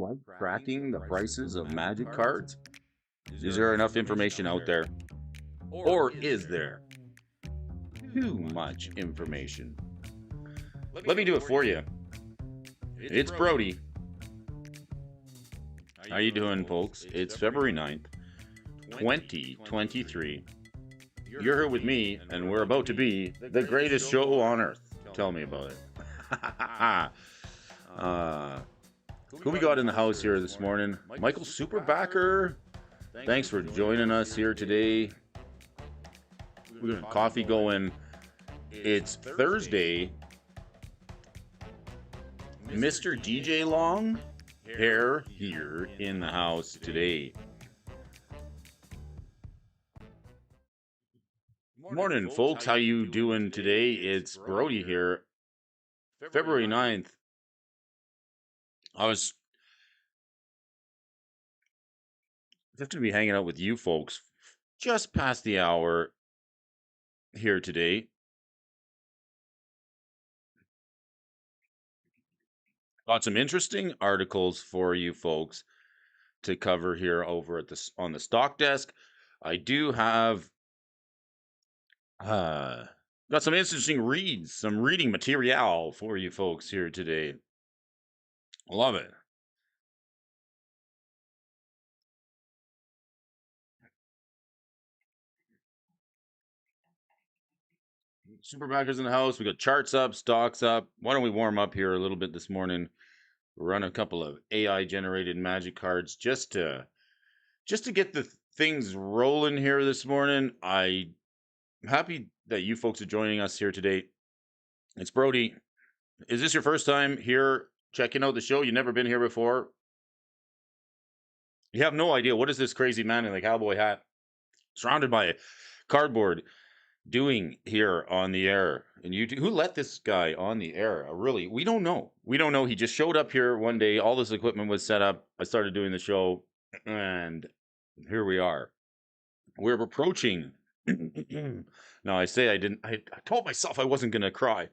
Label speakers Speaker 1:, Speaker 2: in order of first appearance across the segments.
Speaker 1: like tracking the prices of Magic cards? Is there enough information out there? Or is there too much information? Let me do it for you. It's Brody. How you doing, folks? It's February 9th, 2023. You're here with me, and we're about to be the greatest show on earth. Tell me about it. Who we got in the house here this morning? Michael Superbacker. Thanks for joining us here today. We got coffee going. It's Thursday. Mr. DJ Long hair here in the house today. Morning, folks. How you doing today? It's Brody here. February 9th. I was going to be hanging out with you folks just past the hour here today. Got some interesting articles for you folks to cover here over at on the stock desk. I do have got some interesting reads, some reading material for you folks here today. Love it. Superbackers in the house. We got charts up, stocks up. Why don't we warm up here a little bit this morning? Run a couple of AI generated magic cards just to get the things rolling here this morning. I'm happy that you folks are joining us here today. It's Brody. Is this your first time here checking out the show? You've never been here before? You have no idea what is this crazy man in the cowboy hat surrounded by cardboard doing here on the air and YouTube? Who let this guy on the air? Really, we don't know. He just showed up here one day. All this equipment was set up. I started doing the show, and here we are. We're approaching. Now, I told myself I wasn't going to cry.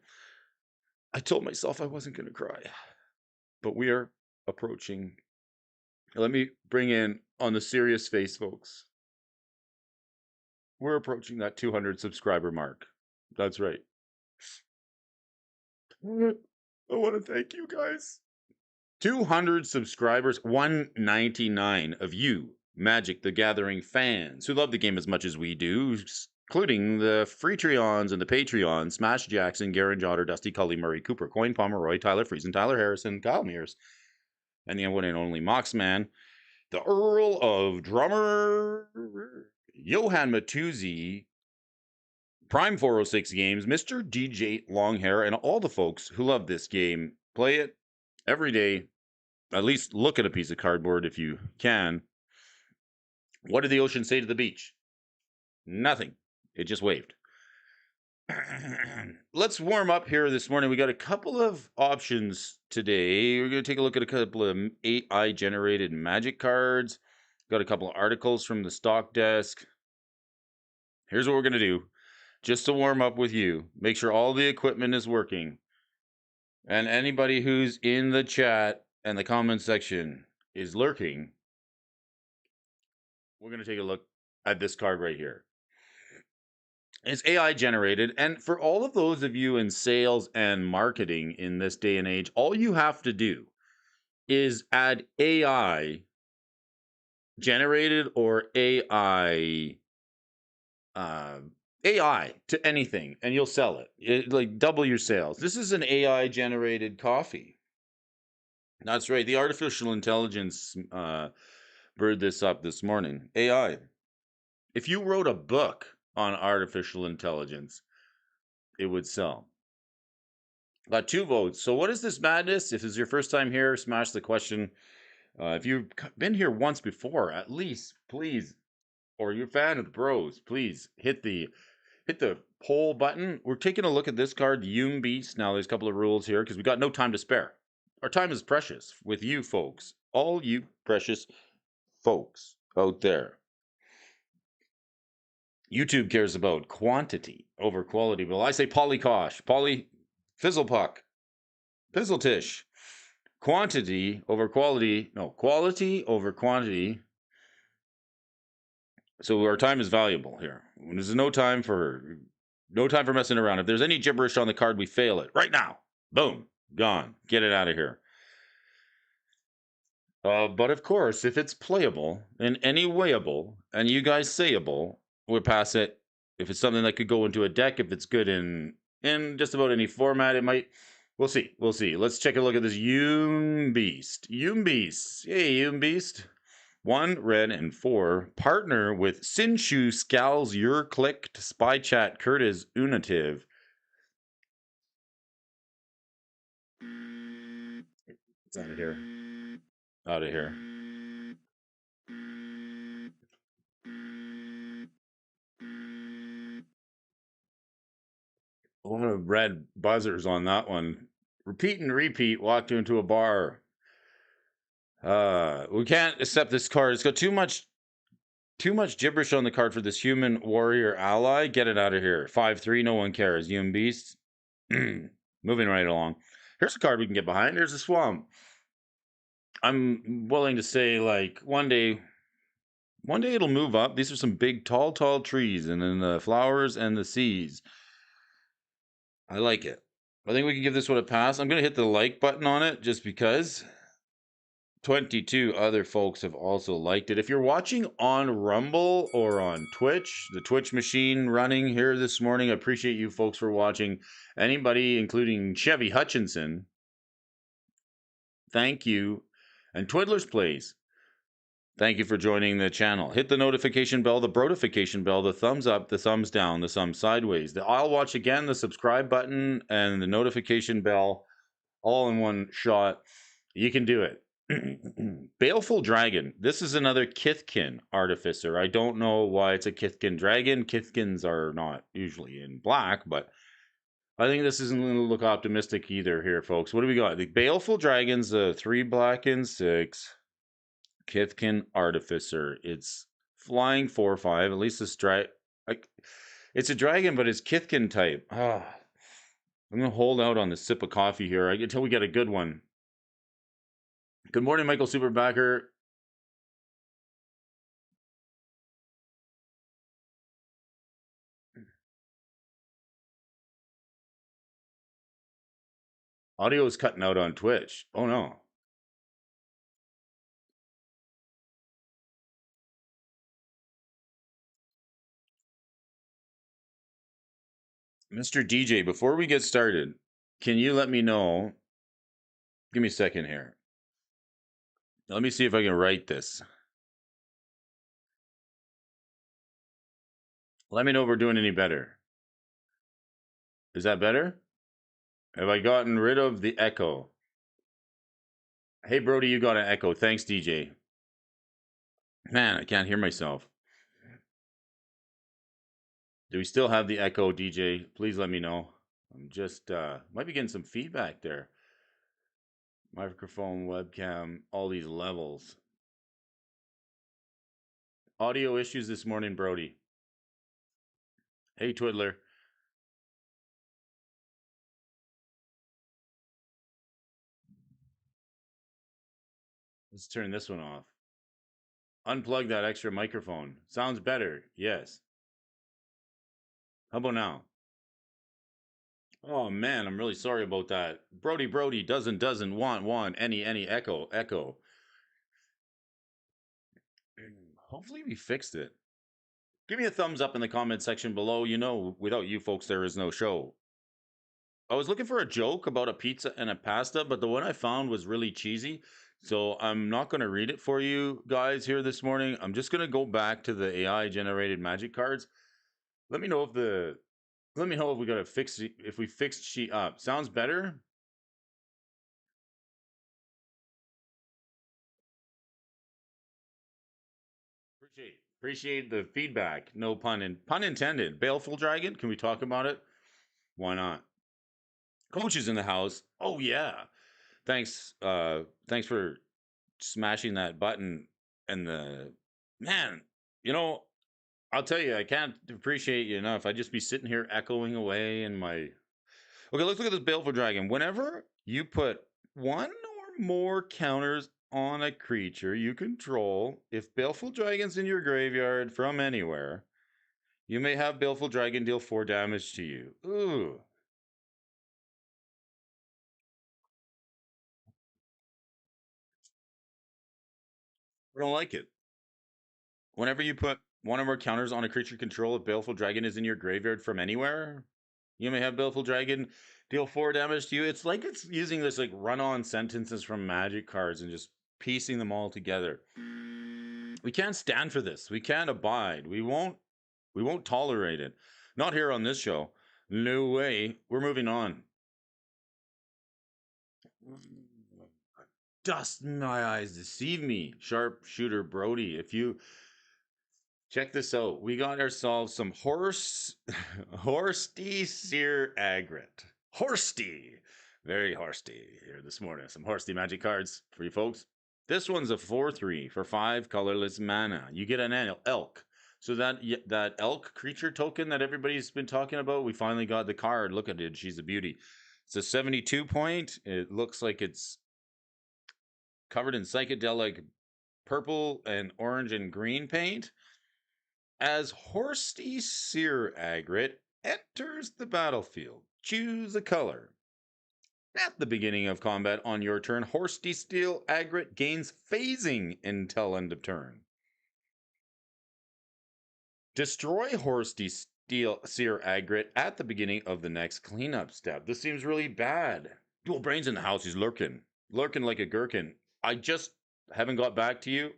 Speaker 1: But we are approaching. Let me bring in on the serious face, folks. We're approaching that 200 subscriber mark. That's right. I want to thank you guys. 200 subscribers, 199 of you, Magic the Gathering fans who love the game as much as we do, including the Freetreons and the Patreon, Smash Jackson, Garen Jotter, Dusty Cully, Murray Cooper, Coin Pomeroy, Tyler Friesen, Tyler Harrison, Kyle Mears, and the one and only Moxman, the Earl of Drummer, Johan Matuzzi, Prime 406 Games, Mr. DJ Longhair, and all the folks who love this game. Play it every day. At least look at a piece of cardboard if you can. What did the ocean say to the beach? Nothing. It just waved. Let's warm up here this morning. We got a couple of options today. We're going to take a look at a couple of AI generated magic cards. Got a couple of articles from the stock desk. Here's what we're going to do. Just to warm up with you. Make sure all the equipment is working. And anybody who's in the chat and the comment section is lurking, we're going to take a look at this card right here. It's AI generated, and for all of those of you in sales and marketing in this day and age, all you have to do is add AI generated or AI to anything, and you'll sell it. Like double your sales. This is an AI generated coffee. That's right. The artificial intelligence bird this up this morning. AI. If you wrote a book on artificial intelligence, it would sell. Got 2 votes. So what is this madness? If it's your first time here, smash the question. If you've been here once before, at least, please, or you're a fan of the bros, please hit the poll button. We're taking a look at this card, Yoom Beast. Now, there's a couple of rules here because we got no time to spare. Our time is precious with you folks. All you precious folks out there. YouTube cares about quantity over quality. Well, I say Polykosh, Fizzlepuck, Fizzletish, quantity over quality. No, quality over quantity. So our time is valuable here. There's no time for messing around. If there's any gibberish on the card, we fail it right now. Boom, gone. Get it out of here. But of course, if it's playable in any wayable, and you guys sayable, we'll pass it. If it's something that could go into a deck, if it's good in just about any format, it might. We'll see. We'll see. Let's check a look at this Yoom Beast. Yoom Beast. Hey, Yoom Beast. 1 red and 4. Partner with Sinshu Scowls Your Clicked Spy Chat Curtis Unitive. It's out of here. Out of here. A lot of red buzzers on that one. Repeat and repeat. Walked into a bar. We can't accept this card. It's got too much gibberish on the card for this human warrior ally. Get it out of here. 5/3. No one cares. Human beast. Moving right along. Here's a card we can get behind. Here's a swamp. I'm willing to say, like, one day it'll move up. These are some big, tall trees, and then the flowers and the seas. I like it. I think we can give this one a pass. I'm going to hit the like button on it just because 22 other folks have also liked it. If you're watching on Rumble or on Twitch, the Twitch machine running here this morning, I appreciate you folks for watching. Anybody, including Chevy Hutchinson, thank you. And Twiddler's Plays, thank you for joining the channel. Hit the notification bell, the brotification bell, the thumbs up, the thumbs down, the thumbs sideways, the I'll watch again, the subscribe button, and the notification bell all in one shot. You can do it. Baleful Dragon. This is another Kithkin Artificer. I don't know why it's a Kithkin Dragon. Kithkins are not usually in black, but I think this isn't going to look optimistic either here, folks. What do we got? The Baleful Dragon's 3 black and 6. Kithkin Artificer. It's flying 4/5. At least this it's a dragon, but it's Kithkin type. I'm gonna hold out on the sip of coffee here until we get a good one. Good morning, Michael Superbacker. Audio is cutting out on Twitch. Oh no. Mr. DJ, before we get started, can you let me know? Give me a second here. Let me see if I can write this. Let me know if we're doing any better. Is that better? Have I gotten rid of the echo? Hey, Brody, you got an echo. Thanks, DJ. Man, I can't hear myself. Do we still have the echo, DJ? Please let me know. I'm just, might be getting some feedback there. Microphone, webcam, all these levels. Audio issues this morning, Brody. Hey, Twiddler. Let's turn this one off. Unplug that extra microphone. Sounds better. Yes. How about now? Oh man, I'm really sorry about that. Brody doesn't want any echo. Hopefully we fixed it. Give me a thumbs up in the comment section below. You know, without you folks, there is no show. I was looking for a joke about a pizza and a pasta, but the one I found was really cheesy. So I'm not going to read it for you guys here this morning. I'm just going to go back to the AI generated magic cards. Let me know if we got to fix it, if we fixed she up. Sounds better? Appreciate the feedback. No pun intended. Baleful Dragon, can we talk about it? Why not? Coach is in the house. Oh yeah. Thanks for smashing that button. And the man, you know, I'll tell you, I can't appreciate you enough. I'd just be sitting here echoing away in my. Okay, let's look at this Baleful Dragon. Whenever you put 1 or more counters on a creature you control. If Baleful Dragon's in your graveyard from anywhere, you may have Baleful Dragon deal 4 damage to you. Ooh. I don't like it. Whenever you put one or more counters on a creature control, if Baleful Dragon is in your graveyard from anywhere, you may have Baleful Dragon deal 4 damage to you. It's like it's using this like run-on sentences from Magic cards and just piecing them all together. We can't stand for this. We can't abide. We won't tolerate it. Not here on this show. No way. We're moving on. Dust in my eyes deceive me, sharpshooter Brody. If you check this out, we got ourselves some Horsty Sear Agret. Horsty, very horsty here this morning. Some horsty magic cards for you folks. This one's a 4/3 for 5 colorless mana. You get an elk. So that elk creature token that everybody's been talking about, we finally got the card. Look at it. She's a beauty. It's a 72 point. It looks like it's covered in psychedelic purple and orange and green paint. As Horsty Sear Agret enters the battlefield, choose a color. At the beginning of combat on your turn, Horsty Steel Agret gains phasing until end of turn. Destroy Horsty Steel Sear Agret at the beginning of the next cleanup step. This seems really bad. Dual Brains in the house. He's lurking like a gherkin. I just haven't got back to you.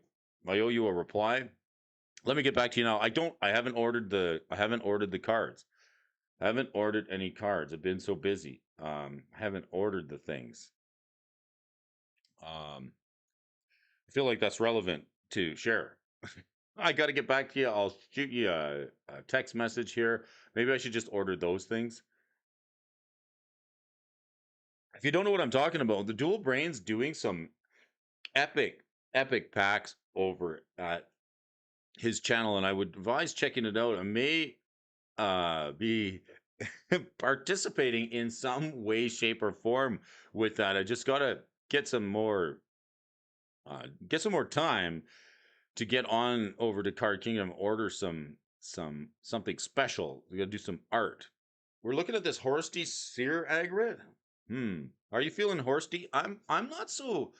Speaker 1: I owe you a reply. Let me get back to you now. I haven't ordered the cards. I haven't ordered any cards. I've been so busy. I haven't ordered the things. I feel like that's relevant to share. I got to get back to you. I'll shoot you a text message here. Maybe I should just order those things. If you don't know what I'm talking about, the Dual Brains doing some epic packs over at his channel, and I would advise checking it out. I may be participating in some way, shape, or form with that. I just gotta get some more time to get on over to Card Kingdom, order something special. We gotta do some art. We're looking at this Horsty Sear Agret. Are you feeling horsty? I'm not so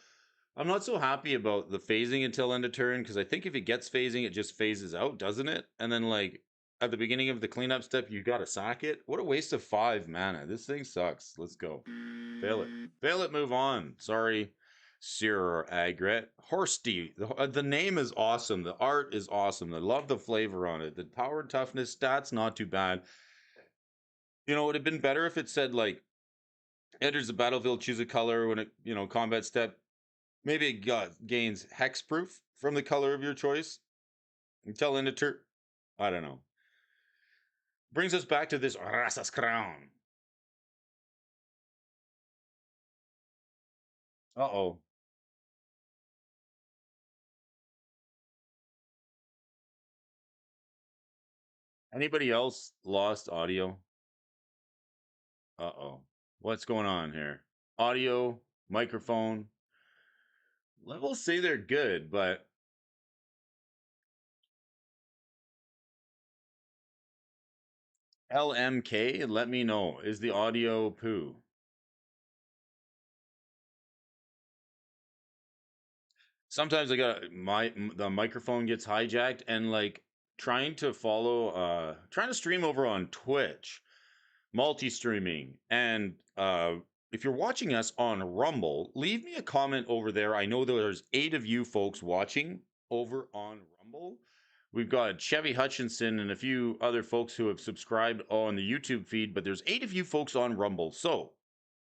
Speaker 1: happy about the phasing until end of turn, because I think if it gets phasing, it just phases out, doesn't it? And then like at the beginning of the cleanup step, you gotta sack it. What a waste of 5 mana. This thing sucks. Let's go. Fail it, move on. Sorry, Sear Agret. Horsty. The name is awesome. The art is awesome. I love the flavor on it. The power and toughness stats, not too bad. You know, it would have been better if it said like enters the battlefield, choose a color when it, combat step. Maybe it gains hexproof from the color of your choice until end of turn. I don't know. Brings us back to this Rasas Crown. Uh-oh. Anybody else lost audio? Uh-oh. What's going on here? Audio, microphone. Levels say they're good, but LMK, let me know. Is the audio poo? Sometimes I got the microphone gets hijacked, and like trying to stream over on Twitch, multi-streaming, and if you're watching us on Rumble, leave me a comment over there. I know there's 8 of you folks watching over on Rumble. We've got Chevy Hutchinson and a few other folks who have subscribed on the YouTube feed, but there's 8 of you folks on Rumble. So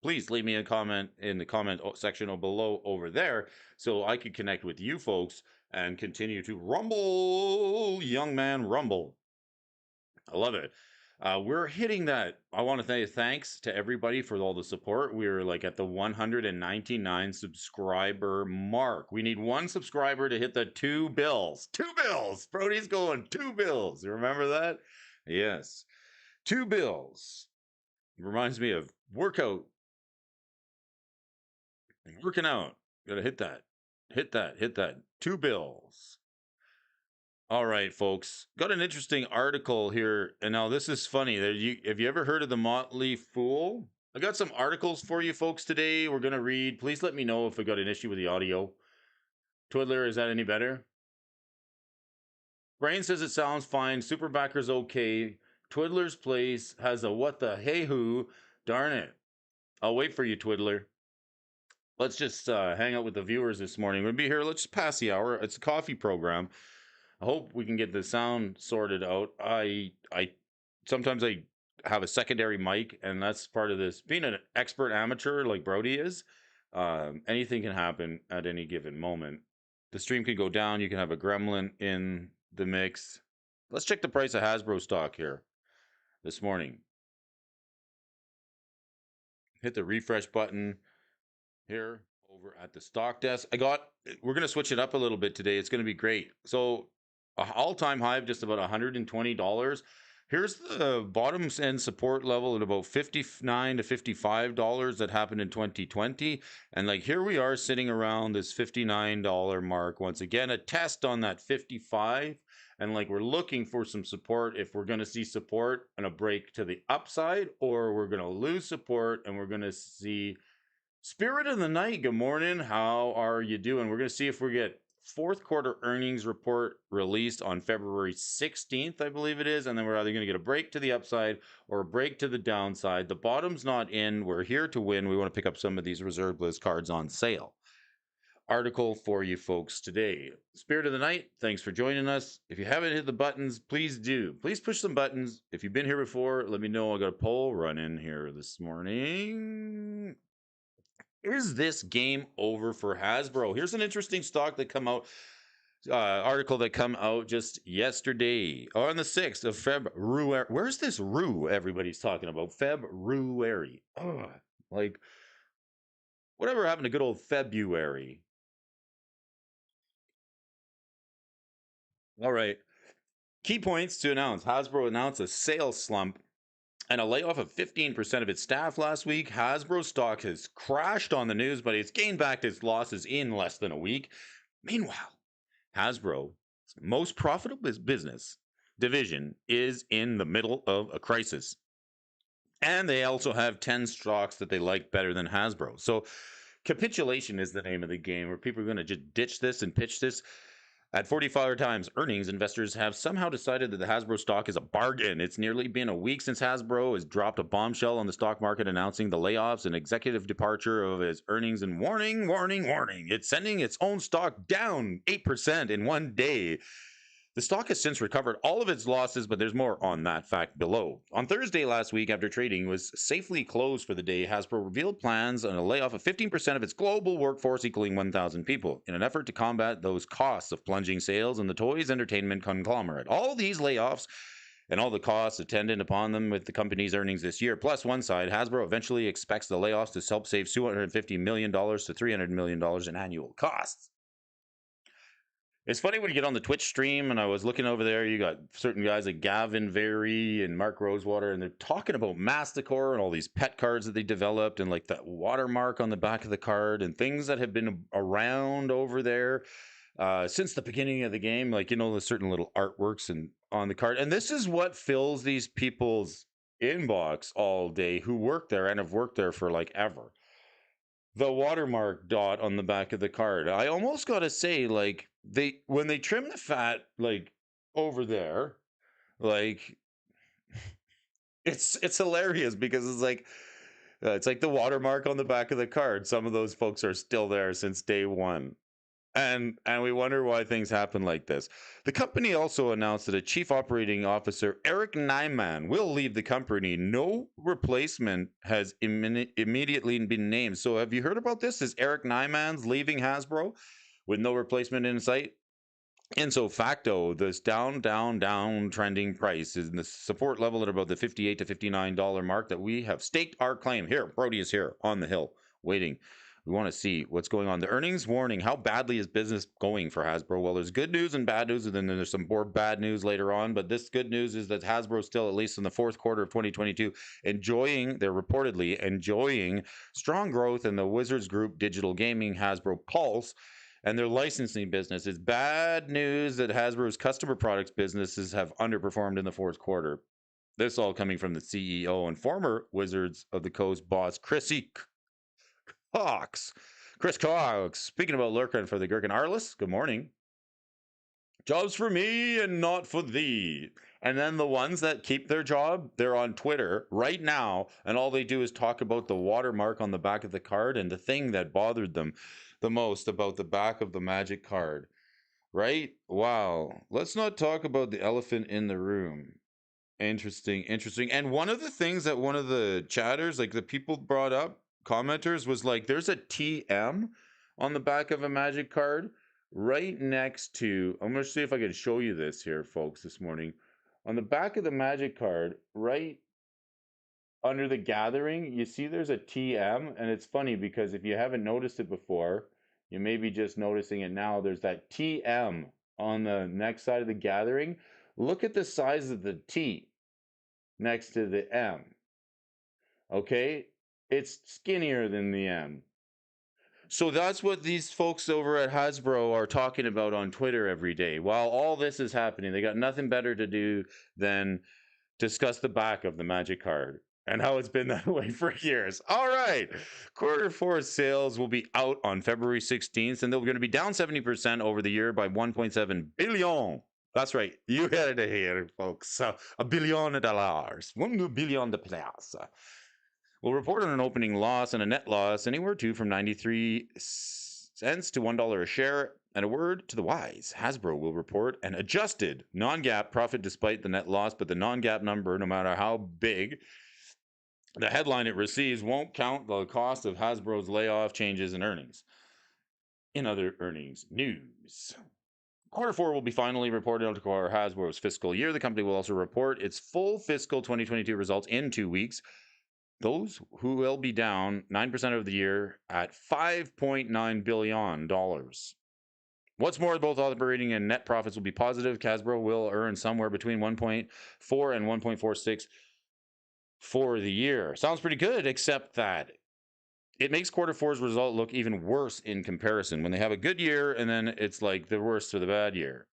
Speaker 1: please leave me a comment in the comment section below over there so I can connect with you folks and continue to rumble, young man, rumble. I love it. We're hitting that. I want to say thanks to everybody for all the support. We're like at the 199 subscriber mark. We need 1 subscriber to hit the 2 bills. 2 bills. Brody's going 2 bills. You remember that? Yes. 2 bills. Reminds me of workout Working out. Gotta hit that. Hit that. Hit that. Two bills. All right, folks. Got an interesting article here. And now this is funny. Have you ever heard of the Motley Fool? I got some articles for you folks today. We're gonna read. Please let me know if I got an issue with the audio. Twiddler, is that any better? Brain says it sounds fine. Superbacker's okay. Twiddler's place has a what the hey who. Darn it. I'll wait for you, Twiddler. Let's just hang out with the viewers this morning. We'll be here. Let's just pass the hour. It's a coffee program. I hope we can get the sound sorted out. I sometimes I have a secondary mic, and that's part of this. Being an expert amateur like Brody is, anything can happen at any given moment. The stream can go down. You can have a gremlin in the mix. Let's check the price of Hasbro stock here this morning. Hit the refresh button here over at the stock desk. We're going to switch it up a little bit today. It's going to be great. So all-time high of just about $120. Here's the bottom end support level at about $59 to $55 that happened in 2020. And like here we are sitting around this $59 mark. Once again, a test on that 55. And like we're looking for some support if we're going to see support and a break to the upside, or we're going to lose support and we're going to see Spirit of the Night. Good morning. How are you doing? We're going to see if we get fourth quarter earnings report released on February 16th, I believe it is. And then we're either going to get a break to the upside or a break to the downside. The bottom's not in. We're here to win. We want to pick up some of these reserve list cards on sale. Article for you folks today. Spirit of the Night, thanks for joining us. If you haven't hit the buttons, please do. Please push some buttons. If you've been here before, let me know. I got a poll running here this morning. Is this game over for Hasbro? Here's an interesting stock that come out, article that come out just yesterday on the 6th of February. Where's this rue everybody's talking about? February. Like, whatever happened to good old February? All right. Key points to announce. Hasbro announced a sales slump and a layoff of 15% of its staff last week. Hasbro stock has crashed on the news, but it's gained back its losses in less than a week. Meanwhile, Hasbro's most profitable business division is in the middle of a crisis. And they also have 10 stocks that they like better than Hasbro. So capitulation is the name of the game, where people are going to just ditch this and pitch this. At 45 times earnings, investors have somehow decided that the Hasbro stock is a bargain. It's nearly been a week since Hasbro has dropped a bombshell on the stock market announcing the layoffs and executive departure of its earnings, and warning, it's sending its own stock down 8% in one day. The stock has since recovered all of its losses, but there's more on that fact below. On Thursday last week, after trading was safely closed for the day, Hasbro revealed plans on a layoff of 15% of its global workforce, equaling 1,000 people, in an effort to combat those costs of plunging sales in the toys entertainment conglomerate. All these layoffs and all the costs attendant upon them with the company's earnings this year. Plus, one side, Hasbro eventually expects the layoffs to help save $250 million to $300 million in annual costs. It's funny when you get on the Twitch stream, and I was looking over there, you got certain guys like Gavin Very and Mark Rosewater, and they're talking about Masticore and all these pet cards that they developed, and like that watermark on the back of the card, and things that have been around over there since the beginning of the game, like, you know, the certain little artworks and on the card. And this is what fills these people's inbox all day who work there and have worked there for like ever. The watermark dot on the back of the card. I almost got to say, like, when they trim the fat, like, over there, like, it's hilarious because it's like the watermark on the back of the card. Some of those folks are still there since day one. And we wonder why things happen like this. The company also announced that a chief operating officer, Eric Nyman, will leave the company. No replacement has immediately been named. So have you heard about this? Is Eric Nyman's leaving Hasbro with no replacement in sight? And so facto, this down trending price is in the support level at about the $58 to $59 mark that we have staked our claim. Here, Brody is here on the hill waiting We want to see what's going on. The earnings warning. How badly is business going for Hasbro? Well, there's good news and bad news, and then there's some more bad news later on. But this good news is that Hasbro still, at least in the fourth quarter of 2022, they're reportedly enjoying strong growth in the Wizards Group digital gaming Hasbro Pulse and their licensing business. It's bad news that Hasbro's customer products businesses have underperformed in the fourth quarter. This all coming from the CEO and former Wizards of the Coast boss, Chris Cox. Speaking about lurking for the Gherkin Arliss, good morning. Jobs for me and not for thee. And then the ones that keep their job, they're on Twitter right now, and all they do is talk about the watermark on the back of the card and the thing that bothered them the most about the back of the Magic card. Right? Wow. Let's not talk about the elephant in the room. Interesting. And one of the things that one of the chatters, like the people brought up, commenters, was like, there's a TM on the back of a Magic card right next to, I'm going to see if I can show you this here, folks, this morning. On the back of the Magic card, right under the gathering, you see there's a TM, and it's funny because if you haven't noticed it before, you may be just noticing it now. There's that TM on the next side of the gathering. Look at the size of the T next to the M. Okay? It's skinnier than the M. So that's what these folks over at Hasbro are talking about on Twitter every day. While all this is happening, they got nothing better to do than discuss the back of the Magic card and how it's been that way for years. All right. Quarter four sales will be out on February 16th, and they're going to be down 70% over the year by 1.7 billion. That's right. You had it here, folks. $1 billion. $1 billion. We'll report on an opening loss and a net loss anywhere from 93 cents to $1 a share. And a word to the wise, Hasbro will report an adjusted non-GAAP profit despite the net loss, but the non-GAAP number, no matter how big the headline it receives, won't count the cost of Hasbro's layoff changes in earnings. In other earnings news, quarter four will be finally reported to Hasbro's fiscal year. The company will also report its full fiscal 2022 results in 2 weeks. Those who will be down 9% of the year at $5.9 billion. What's more, both operating and net profits will be positive. Hasbro will earn somewhere between 1.4 and 1.46 for the year. Sounds pretty good, except that it makes quarter four's result look even worse in comparison when they have a good year and then it's like the worst of the bad year.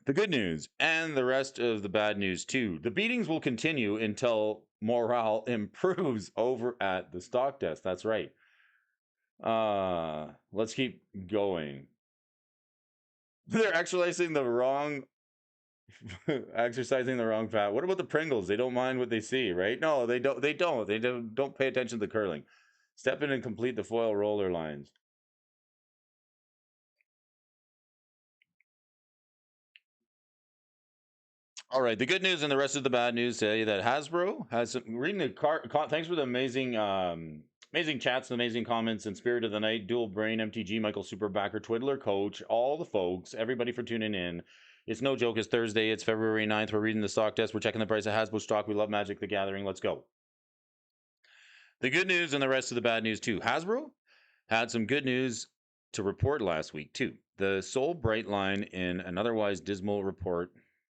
Speaker 1: The good news and the rest of the bad news too. The beatings will continue until morale improves over at the stock desk. That's right. Let's keep going. They're exercising the wrong path. What about the Pringles? They don't mind what they see, right? No, they don't. They don't pay attention to the curling. Step in and complete the foil roller lines. All right, the good news and the rest of the bad news say that Hasbro has reading the thanks for the amazing amazing chats and amazing comments and Spirit of the Night, Dual Brain, MTG, Michael Superbacker, Twiddler Coach, all the folks, everybody for tuning in. It's no joke. It's Thursday. It's February 9th. We're reading the stock test. We're checking the price of Hasbro stock. We love Magic the Gathering. Let's go. The good news and the rest of the bad news too. Hasbro had some good news to report last week too. The sole bright line in an otherwise dismal report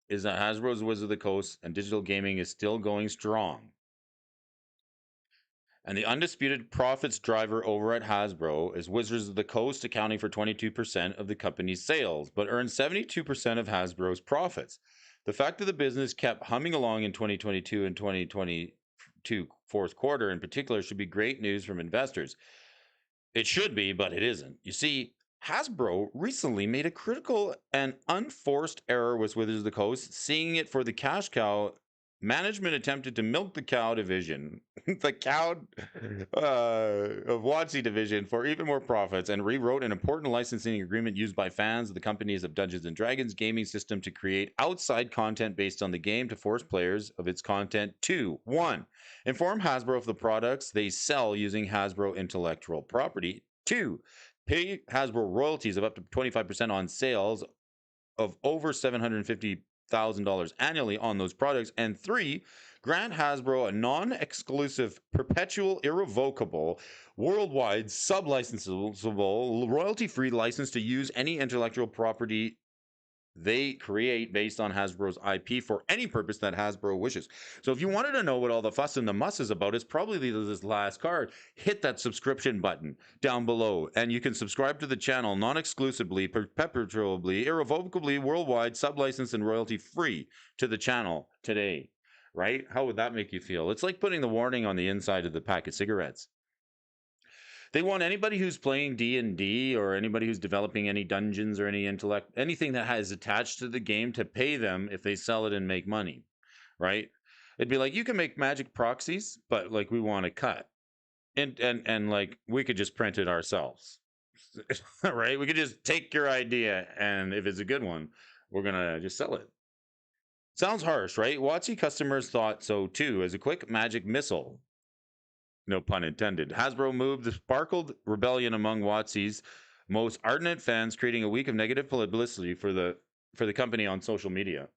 Speaker 1: is that Hasbro's Wizards of the Coast and digital gaming is still going strong. And the undisputed profits driver over at Hasbro is Wizards of the Coast, accounting for 22% of the company's sales, but earns 72% of Hasbro's profits. The fact that the business kept humming along in 2022 and 2022 fourth quarter in particular should be great news from investors. It should be, but it isn't. You see, Hasbro recently made a critical and unforced error with Wizards of the Coast, seeing it for the cash cow. Management attempted to milk the cow division, the cow of WotC division, for even more profits and rewrote an important licensing agreement used by fans of the companies of Dungeons & Dragons gaming system to create outside content based on the game to force players of its content to 1. Inform Hasbro of the products they sell using Hasbro intellectual property. 2. Pay Hasbro royalties of up to 25% on sales of over $750,000 $100,000 annually on those products. And 3, grant Hasbro a non-exclusive, perpetual, irrevocable, worldwide, sub-licensable, royalty-free license to use any intellectual property they create based on Hasbro's IP for any purpose that Hasbro wishes. So if you wanted to know what all the fuss and the muss is about, it's probably this last card. Hit that subscription button down below, and you can subscribe to the channel non-exclusively, perpetually, irrevocably, worldwide, sub-licensed, and royalty-free to the channel today. Right? How would that make you feel? It's like putting the warning on the inside of the pack of cigarettes. They want anybody who's playing D&D or anybody who's developing any dungeons or anything that has attached to the game to pay them if they sell it and make money, right? It'd be like, you can make magic proxies, but like we want a cut. And like we could just print it ourselves. Right? We could just take your idea, and if it's a good one, we're gonna just sell it. Sounds harsh, right? WotC customers thought so too. As a quick magic missile, no pun intended, Hasbro moved the sparkled rebellion among WotC's most ardent fans, creating a week of negative publicity for the company on social media.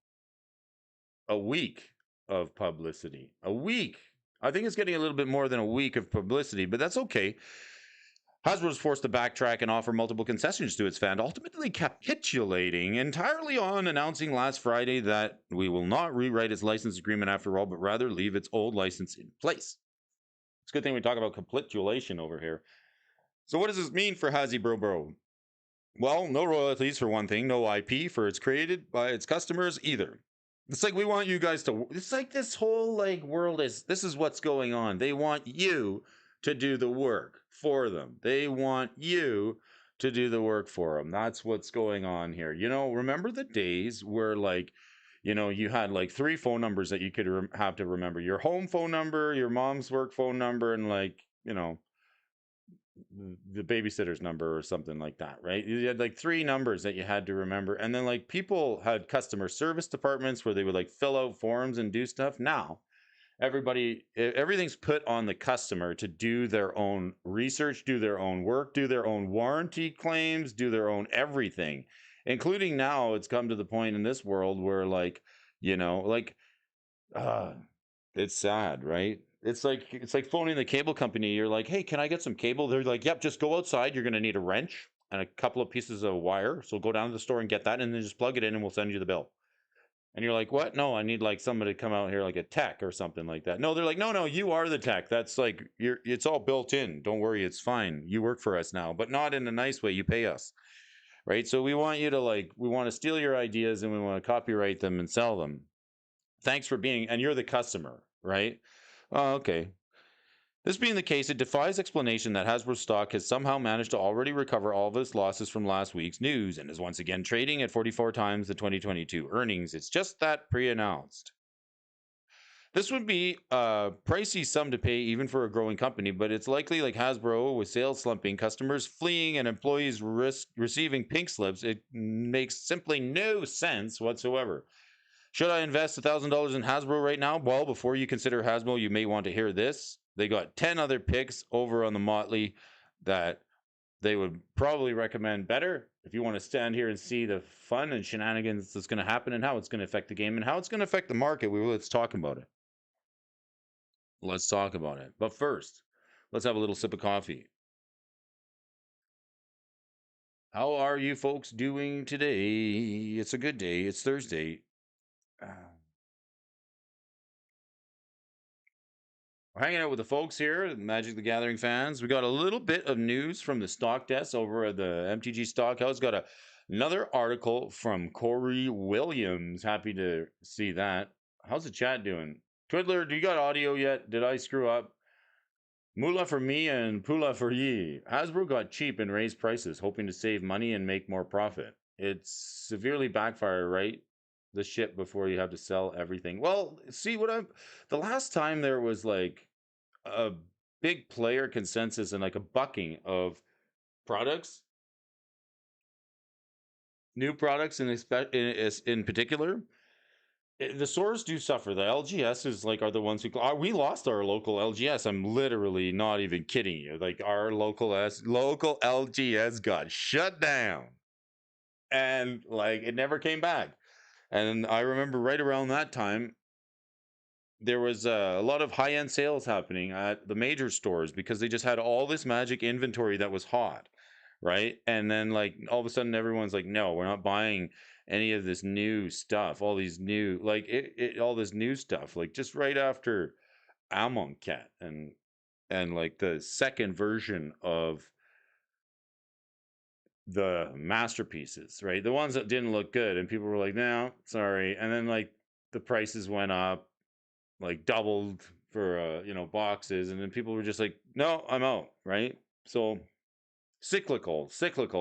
Speaker 1: A week of publicity. A week. I think it's getting a little bit more than a week of publicity, but that's okay. Hasbro was forced to backtrack and offer multiple concessions to its fans, ultimately capitulating entirely on announcing last Friday that we will not rewrite its license agreement after all, but rather leave its old license in place. It's a good thing we talk about capitulation over here. So what does this mean for Hasbro? Well, no royalties for one thing, no IP for it's created by its customers either. It's like we want you guys to, it's like this whole like world this is what's going on. They want you to do the work for them. They want you to do the work for them. That's what's going on here. You know, remember the days where like, you know, you had like 3 phone numbers that you could have to remember: your home phone number, your mom's work phone number, and like, you know, the babysitter's number or something like that, right? You had like 3 numbers that you had to remember. And then like people had customer service departments where they would like fill out forms and do stuff. Now everything's put on the customer to do their own research, do their own work, do their own warranty claims, do their own everything, including now it's come to the point in this world where like, you know, like it's sad, right? It's like phoning the cable company. You're like, hey, can I get some cable? They're like, yep, just go outside. You're going to need a wrench and a couple of pieces of wire. So go down to the store and get that, and then just plug it in and we'll send you the bill. And you're like, what? No, I need like somebody to come out here, like a tech or something like that. No, they're like, no, you are the tech. That's like, it's all built in. Don't worry, it's fine. You work for us now, but not in a nice way. You pay us, right? So we want you to like, we want to steal your ideas and we want to copyright them and sell them. Thanks for being, and you're the customer, right? Oh, okay. This being the case, it defies explanation that Hasbro stock has somehow managed to already recover all of its losses from last week's news and is once again trading at 44 times the 2022 earnings. It's just that pre-announced. This would be a pricey sum to pay even for a growing company, but it's likely like Hasbro, with sales slumping, customers fleeing, and employees receiving pink slips, it makes simply no sense whatsoever. Should I invest $1,000 in Hasbro right now? Well, before you consider Hasbro, you may want to hear this. They got 10 other picks over on the Motley that they would probably recommend better if you want to stand here and see the fun and shenanigans that's going to happen and how it's going to affect the game and how it's going to affect the market. Let's talk about it. Let's talk about it. But first, let's have a little sip of coffee. How are you folks doing today? It's a good day. It's Thursday. We're hanging out with the folks here, Magic the Gathering fans. We got a little bit of news from the stock desk over at the MTG Stock House. Got another article from Corey Williams. Happy to see that. How's the chat doing? Twiddler, do you got audio yet? Did I screw up? Moolah for me and Pula for ye. Hasbro got cheap and raised prices, hoping to save money and make more profit. It's severely backfired, right? The ship before you have to sell everything. Well, see the last time there was like a big player consensus and like a bucking of products, new products in particular, the stores do suffer. The LGS is like are the ones who we lost our local LGS. I'm literally not even kidding you. Like our local LGS got shut down, and like it never came back. And I remember right around that time, there was a lot of high-end sales happening at the major stores because they just had all this magic inventory that was hot, right? And then like all of a sudden everyone's like, no, we're not buying any of this new stuff, all these new like all this new stuff, like just right after Amonkhet and like the second version of the masterpieces, right? The ones that didn't look good, and people were like, no, sorry. And then like the prices went up, like doubled for boxes, and then people were just like, no, I'm out, right? So cyclical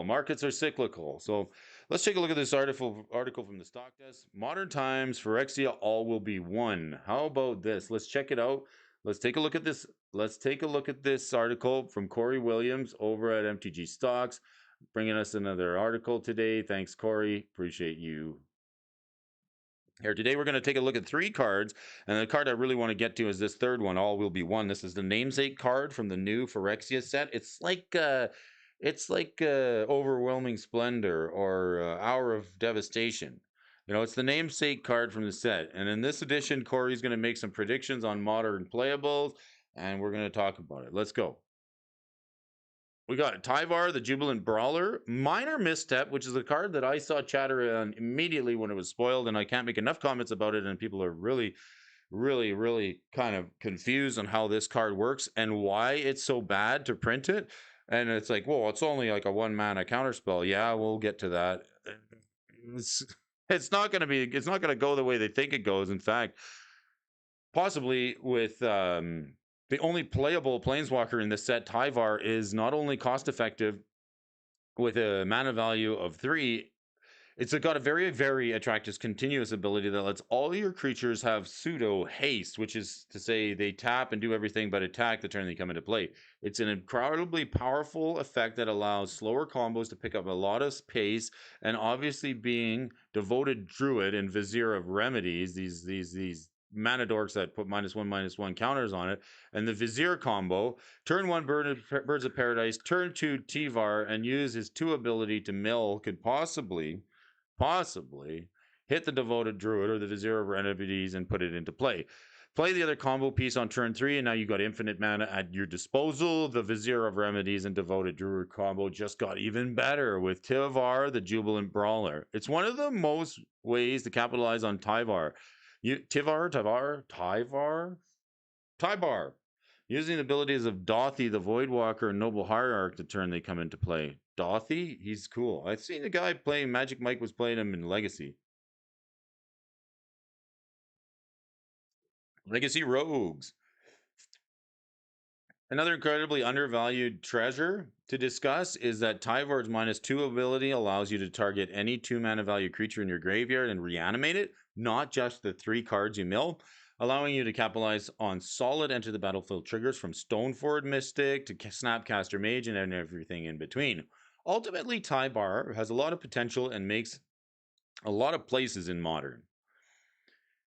Speaker 1: markets are cyclical. So let's take a look at this article from the stock desk. Modern times, Phyrexia, all will be one. How about this? Let's check it out. Let's take a look at this. Let's take a look at this article from Corey Williams over at MTG Stocks, bringing us another article today. Thanks, Corey. Appreciate you here. Today we're going to take a look at 3 cards, and the card I really want to get to is this third one, All Will Be One. This is the namesake card from the new Phyrexia set. It's like Overwhelming Splendor or Hour of Devastation. It's the namesake card from the set. And in this edition, Corey's going to make some predictions on modern playables, and we're going to talk about it. Let's go. We got Tyvar, the Jubilant Brawler. Minor Misstep, which is a card that I saw chatter on immediately when it was spoiled, and I can't make enough comments about it, and people are really, really, really kind of confused on how this card works and why it's so bad to print it. And it's like, well, it's only like a 1-mana counterspell. Yeah, we'll get to that. It's, it's not going to go the way they think it goes. In fact, possibly with the only playable planeswalker in this set, Tyvar, is not only cost effective with a mana value of 3, it's got a very, very attractive continuous ability that lets all your creatures have pseudo haste, which is to say they tap and do everything but attack the turn they come into play. It's an incredibly powerful effect that allows slower combos to pick up a lot of pace, and obviously being Devoted Druid and Vizier of Remedies, these mana dorks that put -1/-1 counters on it, and the Vizier combo, turn 1 Birds of Paradise, turn 2 Tyvar, and use his 2 ability to mill could possibly hit the Devoted Druid or the Vizier of Remedies and put it into play. Play the other combo piece on turn 3, and now you got infinite mana at your disposal. The Vizier of Remedies and Devoted Druid combo just got even better with Tyvar, the Jubilant Brawler. It's one of the most ways to capitalize on Tyvar. Tyvar. Using the abilities of Dothy, the Voidwalker, and Noble Hierarch to turn they come into play. Dothy? He's cool. I've seen a guy playing Magic Mike was playing him in Legacy. Legacy Rogues. Another incredibly undervalued treasure to discuss is that Tyvar's -2 ability allows you to target any 2-mana value creature in your graveyard and reanimate it, not just the 3 cards you mill, allowing you to capitalize on solid enter the battlefield triggers from Stoneforward Mystic to Snapcaster Mage and everything in between. Ultimately, Tyvar has a lot of potential and makes a lot of places in Modern,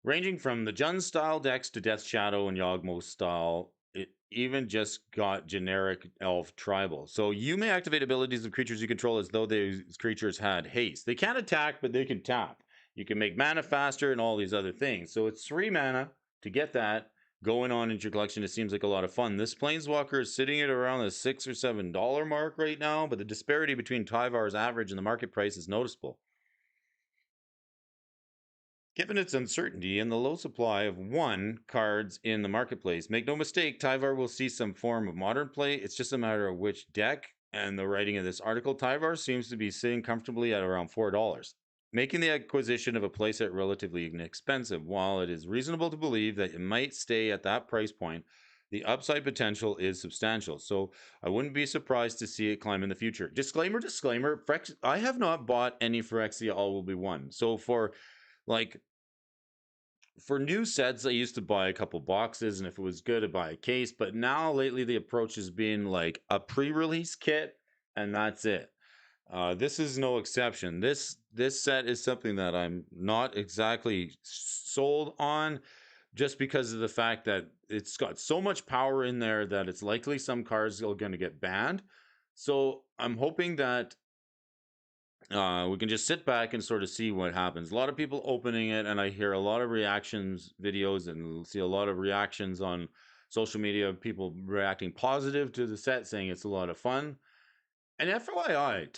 Speaker 1: ranging from the Jund style decks to Death Shadow and Yawgmoth style. It even just got generic elf tribal. So you may activate abilities of creatures you control as though these creatures had haste. They can't attack, but they can tap. You can make mana faster and all these other things. So it's 3 mana to get that going on into your collection. It seems like a lot of fun. This Planeswalker is sitting at around the $6 or $7 mark right now, but the disparity between Tyvar's average and the market price is noticeable. Given its uncertainty and the low supply of 1 cards in the marketplace, make no mistake, Tyvar will see some form of modern play. It's just a matter of which deck. And the writing of this article, Tyvar seems to be sitting comfortably at around $4, making the acquisition of a playset relatively inexpensive. While it is reasonable to believe that it might stay at that price point, the upside potential is substantial. So I wouldn't be surprised to see it climb in the future. Disclaimer, I have not bought any Phyrexia All Will Be One. So like for new sets, I used to buy a couple boxes, and if it was good, I'd buy a case. But now lately, the approach has been like a pre-release kit, and that's it. This is no exception. This set is something that I'm not exactly sold on, just because of the fact that it's got so much power in there that it's likely some cards are going to get banned. So I'm hoping that we can just sit back and sort of see what happens. A lot of people opening it, and I hear a lot of reactions videos and see a lot of reactions on social media, people reacting positive to the set, saying it's a lot of fun. And FYI,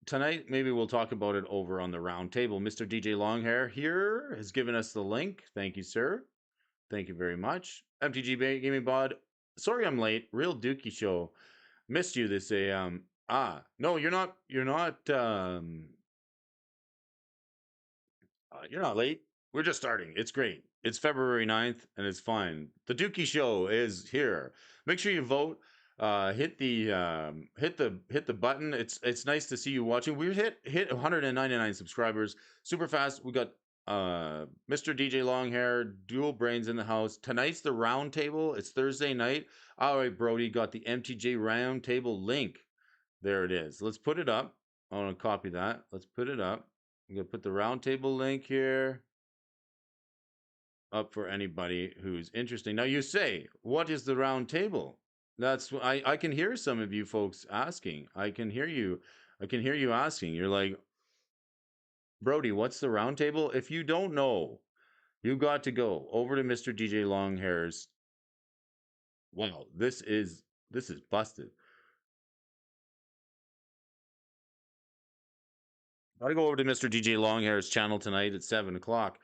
Speaker 1: tonight maybe we'll talk about it over on the round table. Mr. DJ Longhair here has given us the link. Thank you, sir. Thank you very much. MTG Gaming Bod. Sorry I'm late. Real Dookie Show. Missed you this AM. No, you're not. You're not late. We're just starting. It's great. It's February 9th and it's fine. The Dookie Show is here. Make sure you vote. Hit the button. It's nice to see you watching. We hit 199 subscribers super fast. We got Mr. DJ Longhair, Dual Brains in the house. Tonight's the round table. It's Thursday night. All right, Brody got the MTG round table link. There it is. Let's put it up. I want to copy that. Let's put it up. I'm going to put the roundtable link here up for anybody who's interested. Now you say, what is the roundtable? That's I can hear some of you folks asking. I can hear you asking. You're like, Brody, what's the roundtable? If you don't know, you got to go over to Mr. DJ Longhair's. Wow, this is busted. Got to go over to Mr. DJ Longhair's channel tonight at 7 o'clock.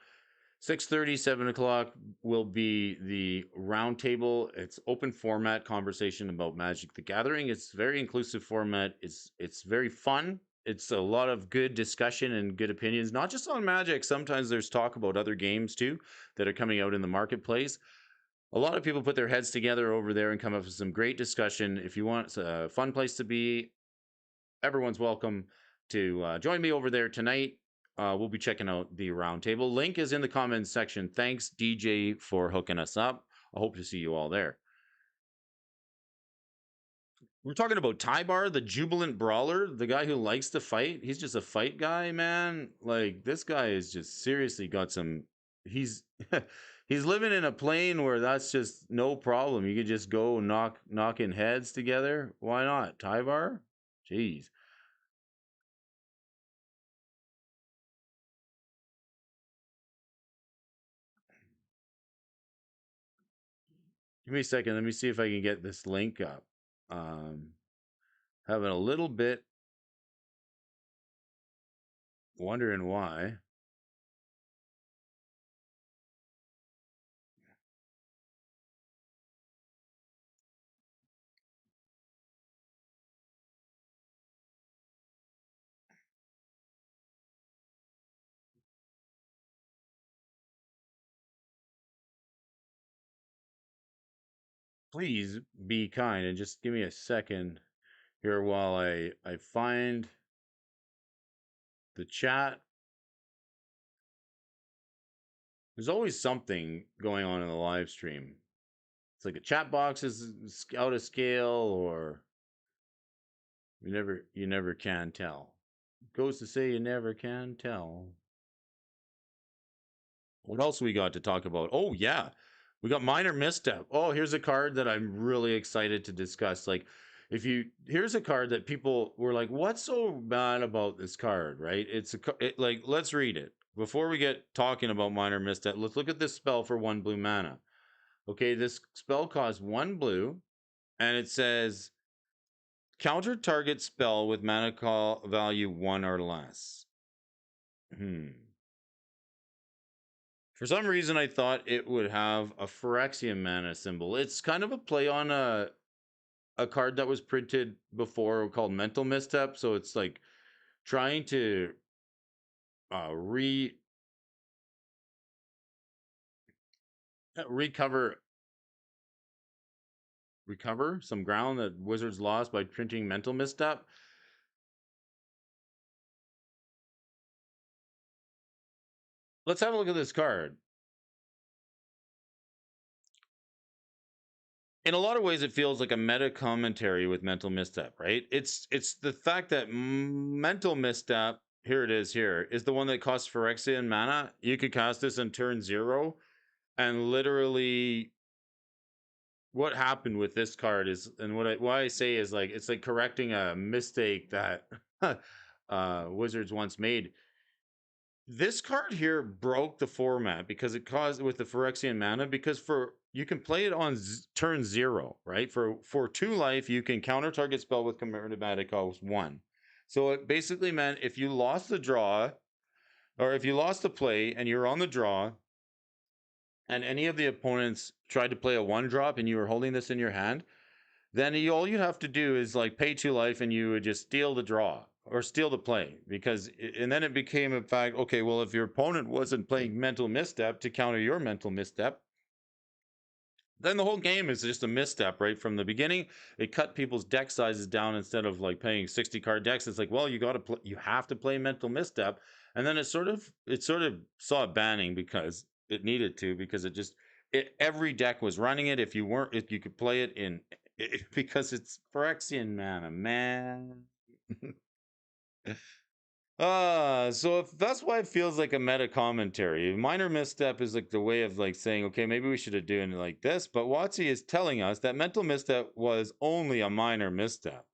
Speaker 1: 6:30, 7 o'clock will be the roundtable. It's open format conversation about Magic the Gathering. It's very inclusive format. It's very fun. It's a lot of good discussion and good opinions, not just on Magic. Sometimes there's talk about other games too that are coming out in the marketplace. A lot of people put their heads together over there and come up with some great discussion. If you want a fun place to be, everyone's welcome to join me over there tonight. We'll be checking out the roundtable. Link is in the comments section. Thanks, DJ, for hooking us up. I hope to see you all there. We're talking about Tybar, the jubilant brawler, the guy who likes to fight. He's just a fight guy, man. Like, this guy is just seriously got some. He's he's living in a plane where that's just no problem. You could just go knocking heads together. Why not, Tybar? Jeez. Give me a second. Let me see if I can get this link up. Having a little bit wondering why. Please be kind and just give me a second here while I find the chat. There's always something going on in the live stream. It's like a chat box is out of scale, or you never can tell. Goes to say you never can tell. What else we got to talk about? Oh yeah, we got minor misstep. Oh, here's a card that I'm really excited to discuss. Like, if you here's a card that people were like, "What's so bad about this card?" Right? Like, let's read it before we get talking about minor misstep. Let's look at this spell for 1 blue mana. Okay, this spell costs 1 blue, and it says counter target spell with mana call value 1 or less. For some reason, I thought it would have a Phyrexian mana symbol. It's kind of a play on a card that was printed before called Mental Misstep. So it's like trying to uh, re recover some ground that Wizards lost by printing Mental Misstep. Let's have a look at this card. In a lot of ways, it feels like a meta commentary with Mental Misstep, right? It's the fact that Mental Misstep, here it is the one that costs Phyrexian mana. You could cast this on turn 0, and literally what happened with this card is, and why I say is, like, it's like correcting a mistake that Wizards once made. This card here broke the format because it caused with the Phyrexian mana, because for you can play it on turn 0, right? For 2 life, you can counter target spell with combative cost 1. So it basically meant if you lost the draw, or if you lost the play and you're on the draw, and any of the opponents tried to play a 1-drop and you were holding this in your hand, then all you'd have to do is like pay 2 life and you would just steal the draw or steal the play, because and then it became a fact, okay, well, if your opponent wasn't playing mental misstep to counter your mental misstep, then the whole game is just a misstep right from the beginning. It cut people's deck sizes down. Instead of like playing 60 card decks, it's like, well, you have to play mental misstep. And then it sort of saw it banning because it needed to, because every deck was running it. If you could play it in because it's Phyrexian mana, man. So if that's why it feels like a meta commentary. Minor misstep is like the way of like saying, okay, maybe we should have done it like this. But WotC is telling us that mental misstep was only a minor misstep.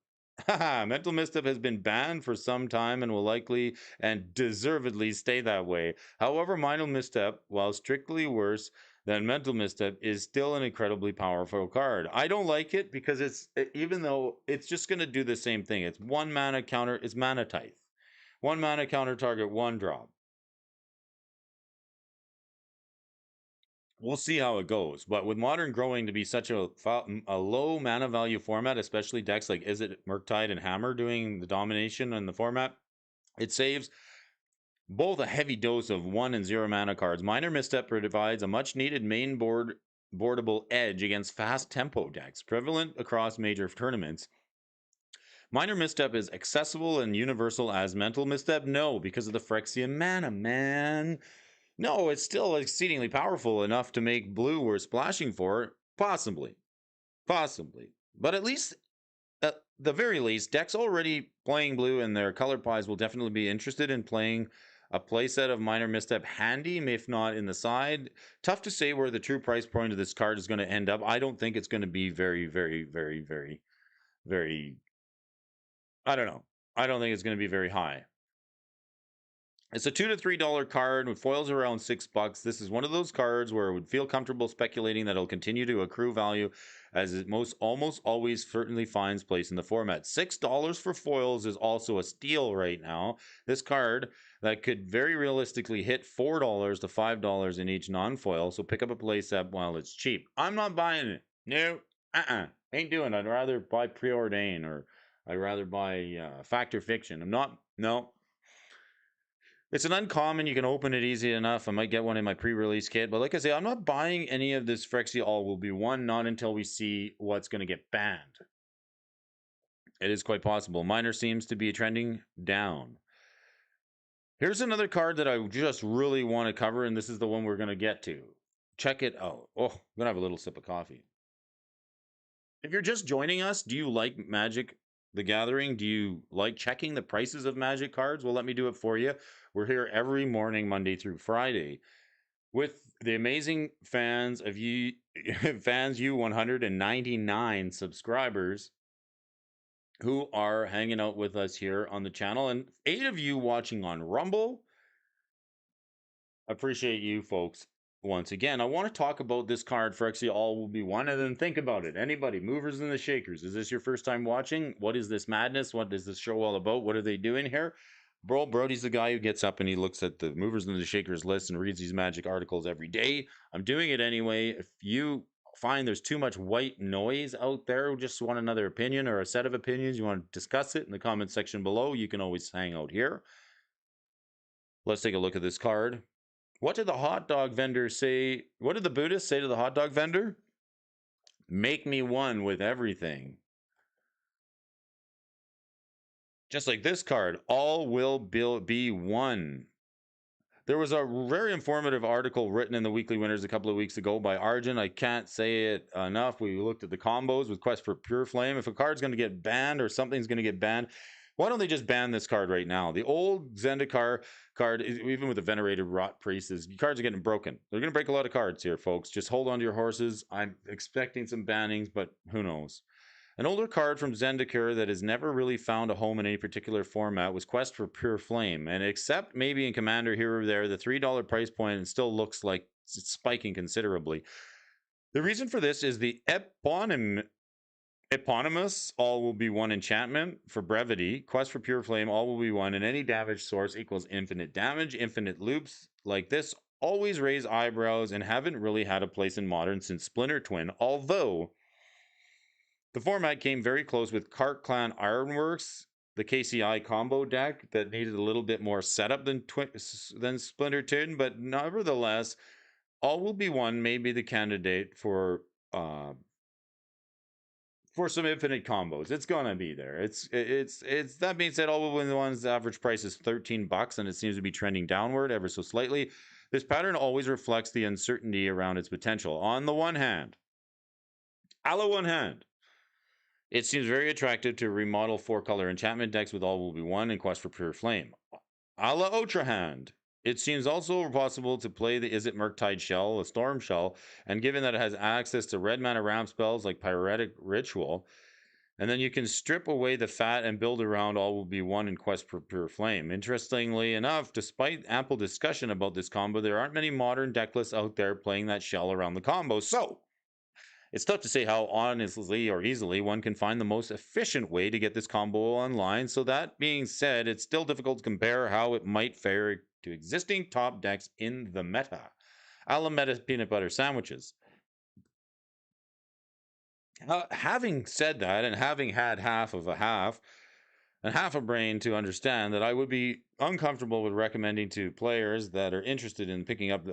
Speaker 1: Mental misstep has been banned for some time and will likely and deservedly stay that way. However, minor misstep, while strictly worse than mental misstep, is still an incredibly powerful card. I don't like it because even though it's just going to do the same thing. It's 1 mana counter, it's mana tithe. 1 mana counter target 1-drop. We'll see how it goes. But with Modern growing to be such a low mana value format, especially decks like Izzet, Murktide, and Hammer doing the domination in the format, it saves both a heavy dose of 1 and 0 mana cards. Minor Misstep provides a much needed main boardable edge against fast tempo decks, prevalent across major tournaments. Minor Misstep is accessible and universal as Mental Misstep? No, because of the Phyrexian mana, man. No, it's still exceedingly powerful enough to make blue worth splashing for. Possibly. Possibly. But at the very least, decks already playing blue and their color pies will definitely be interested in playing a playset of Minor Misstep handy, if not in the side. Tough to say where the true price point of this card is going to end up. I don't think it's going to be very, very, very, very, very... I don't know. I don't think it's going to be very high. It's a $2 to $3 card with foils around $6. This is one of those cards where I would feel comfortable speculating that it'll continue to accrue value, as it almost always certainly finds place in the format. $6 for foils is also a steal right now. This card that could very realistically hit $4 to $5 in each non-foil, so pick up a playset while it's cheap. I'm not buying it. No, ain't doing it. I'd rather buy Preordain, or I'd rather buy Fact or Fiction. No. It's an uncommon. You can open it easy enough. I might get one in my pre-release kit. But like I say, I'm not buying any of this Phyrexia All Will Be One, not until we see what's going to get banned. It is quite possible. Minor seems to be trending down. Here's another card that I just really want to cover, and this is the one we're going to get to. Check it out. Oh, I'm going to have a little sip of coffee. If you're just joining us, do you like Magic the Gathering? Do you like checking the prices of Magic cards? Well, let me do it for you. We're here every morning, Monday through Friday, with the amazing fans of you, fans you 199 subscribers who are hanging out with us here on the channel, and 8 of you watching on Rumble. Appreciate you folks. Once again, I want to talk about this card. Phyrexia All Will Be One, and then think about it. Anybody, movers and the shakers, is this your first time watching? What is this madness? What is this show all about? What are they doing here? Brody's the guy who gets up and he looks at the movers and the shakers list and reads these Magic articles every day. I'm doing it anyway. If you find there's too much white noise out there, just want another opinion or a set of opinions, you want to discuss it in the comment section below, you can always hang out here. Let's take a look at this card. What did the hot dog vendor say? What did the Buddhist say to the hot dog vendor? Make me one with everything. Just like this card, all will be one. There was a very informative article written in the Weekly Winners a couple of weeks ago by Arjun. I can't say it enough. We looked at the combos with Quest for Pure Flame. If a card's going to get banned or something's going to get banned, why don't they just ban this card right now? The old Zendikar card, even with the Venerated Rot Priest, cards are getting broken. They're going to break a lot of cards here, folks. Just hold on to your horses. I'm expecting some bannings, but who knows? An older card from Zendikar that has never really found a home in any particular format was Quest for Pure Flame, and except maybe in Commander here or there, the $3 price point still looks like it's spiking considerably. The reason for this is the eponymous all will be one enchantment for brevity. Quest for Pure Flame, all will be one, and any damage source equals infinite damage. Infinite loops like this always raise eyebrows and haven't really had a place in Modern since Splinter Twin, although the format came very close with Cart Clan Ironworks, the KCI combo deck that needed a little bit more setup than Splinter Twin, but nevertheless, all will be one may be the candidate for some infinite combos. It's gonna be there. It's that being said, all will win the one's average price is $13, and it seems to be trending downward ever so slightly. This pattern always reflects the uncertainty around its potential. On the one hand, it seems very attractive to remodel 4-color enchantment decks with all will be one and Quest for Pure Flame. A la Ultra Hand, it seems also possible to play the Is It Murktide Shell, a Storm Shell, and given that it has access to red mana ramp spells like Pyretic Ritual, and then you can strip away the fat and build around all will be one in Quest for Pure Flame. Interestingly enough, despite ample discussion about this combo, there aren't many modern deck lists out there playing that shell around the combo, so it's tough to say how honestly or easily one can find the most efficient way to get this combo online. So that being said, it's still difficult to compare how it might fare to existing top decks in the meta. A la meta peanut butter sandwiches. Having said that, and having had half of a half and half a brain to understand that I would be uncomfortable with recommending to players that are interested in picking up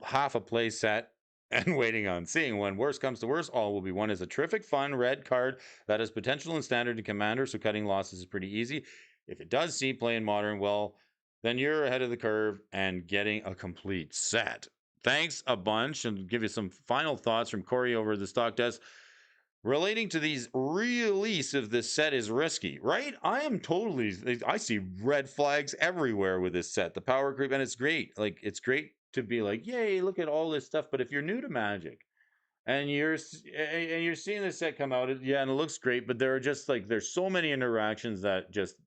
Speaker 1: half a play set and waiting on seeing. When worse comes to worse, all will be one is a terrific fun red card that has potential in standard and commander, so cutting losses is pretty easy. If it does see play in modern, well, then you're ahead of the curve and getting a complete set. Thanks a bunch, and give you some final thoughts from Corey over the stock desk. Relating to these release of this set is risky, right? I see red flags everywhere with this set. The power creep, and it's great. Like, it's great to be like, yay, look at all this stuff. But if you're new to Magic and you're seeing this set come out, yeah, and it looks great, but there are just like there's so many interactions that just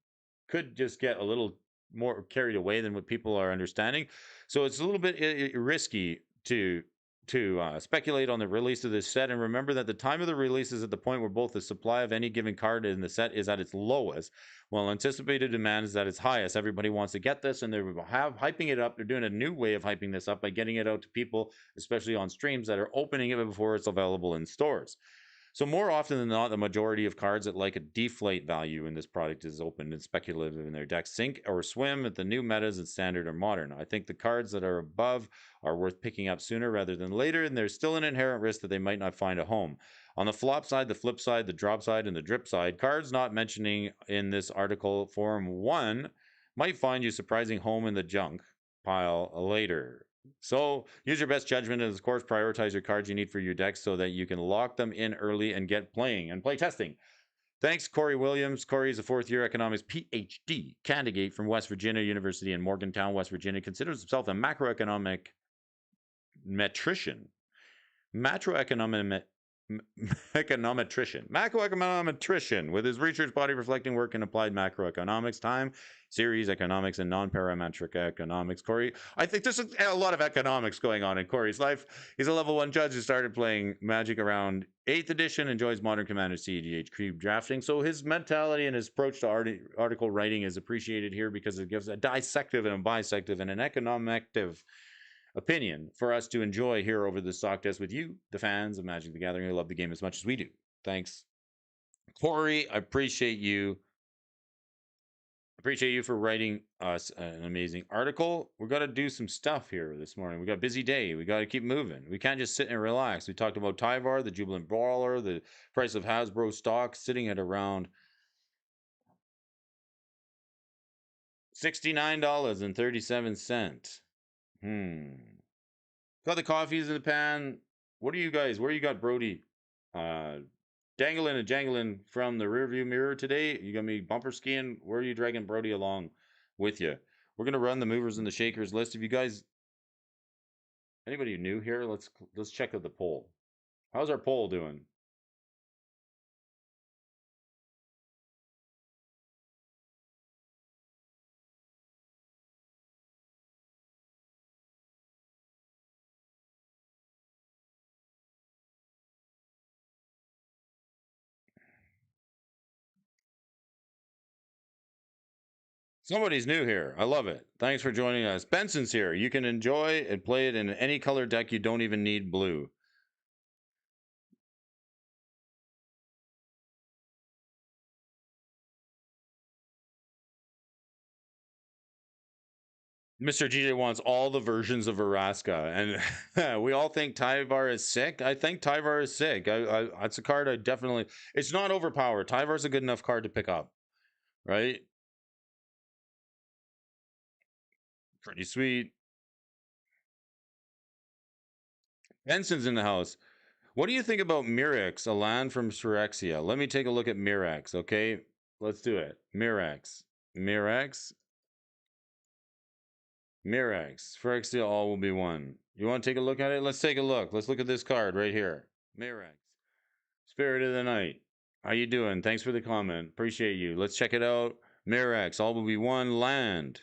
Speaker 1: could just get a little more carried away than what people are understanding. So it's a little bit risky to speculate on the release of this set. And remember that the time of the release is at the point where both the supply of any given card in the set is at its lowest, while anticipated demand is at its highest. Everybody wants to get this, and they're hyping it up. They're doing a new way of hyping this up by getting it out to people, especially on streams, that are opening it before it's available in stores. So more often than not, the majority of cards that like a deflate value in this product is open and speculative in their deck. Sink or swim at the new metas in standard or modern. I think the cards that are above are worth picking up sooner rather than later, and there's still an inherent risk that they might not find a home. On the flop side, the flip side, the drop side, and the drip side, cards not mentioning in this article form 1 might find you surprising home in the junk pile later. So use your best judgment and, of course, prioritize your cards you need for your deck so that you can lock them in early and get playing and play testing. Thanks, Corey Williams. Corey is a fourth-year economics PhD candidate from West Virginia University in Morgantown, West Virginia. Considers himself a macroeconomic metrician. Macroeconometrician with his research body reflecting work in applied macroeconomics, time series economics, and non-parametric economics. Corey, I think there's a lot of economics going on in Corey's life. He's a level 1 judge who started playing Magic around 8th edition, enjoys Modern Commander CEDH cube drafting. So his mentality and his approach to article writing is appreciated here because it gives a dissective and a bisective and an economective opinion for us to enjoy here over the stock desk with you, the fans of Magic the Gathering, who love the game as much as we do. Thanks, Corey. I appreciate you. Appreciate you for writing us an amazing article. We're going to do some stuff here this morning. We got a busy day. We got to keep moving. We can't just sit and relax. We talked about Tyvar, the Jubilant Brawler, the price of Hasbro stock sitting at around $69.37. Got the coffees in the pan. What are you guys? Where you got Brody? Dangling and jangling from the rearview mirror today. You got me bumper skiing. Where are you dragging Brody along with you? We're gonna run the movers and the shakers list. If you guys, anybody new here, let's check out the poll. How's our poll doing? Somebody's new here. I love it. Thanks for joining us. Benson's here. You can enjoy and play it in any color deck. You don't even need blue. Mr. GJ wants all the versions of Araska, and we all think Tyvar is sick. I think Tyvar is sick. That's a card I definitely. It's not overpowered. Tyvar's a good enough card to pick up, right? Pretty sweet. Benson's in the house. What do you think about Mirex, a land from Phyrexia? Let me take a look at Mirex, okay? Let's do it. Mirex. Mirex. Mirex. Phyrexia, all will be one. You want to take a look at it? Let's take a look. Let's look at this card right here. Mirex. Spirit of the Night. How you doing? Thanks for the comment. Appreciate you. Let's check it out. Mirex, all will be one land.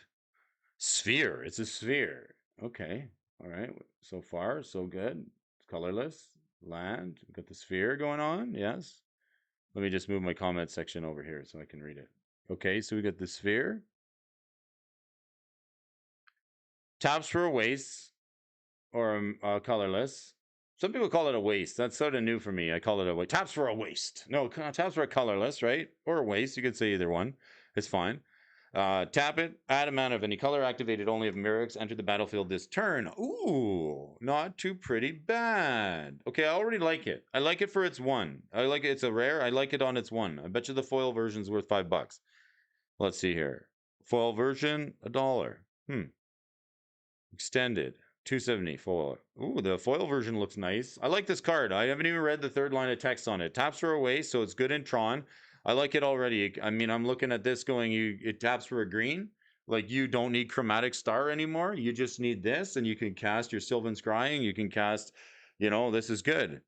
Speaker 1: Sphere. It's a sphere. Okay. All right. So far, so good. It's colorless. Land. We've got the sphere going on. Yes. Let me just move my comment section over here so I can read it. Okay, so we got the sphere. Taps for a waste or colorless. Some people call it a waste. That's sort of new for me. I call it a waste. Taps for a waste. No, taps for a colorless, right? Or a waste. You could say either one. It's fine. Tap it. Add a mana of any color activated only if Mirrex enter the battlefield this turn. Ooh, not too pretty bad. Okay, I already like it. I like it for its one. I like it. It's a rare. I like it on its one. I bet you the foil version's worth $5. Let's see here. Foil version, $1. Extended. 270 foil. Ooh, the foil version looks nice. I like this card. I haven't even read the third line of text on it. Taps for a waste, so it's good in Tron. I like it already. I mean, I'm looking at this going, it taps for a green. Like, you don't need Chromatic Star anymore. You just need this, and you can cast your Sylvan Scrying. You can cast, this is good.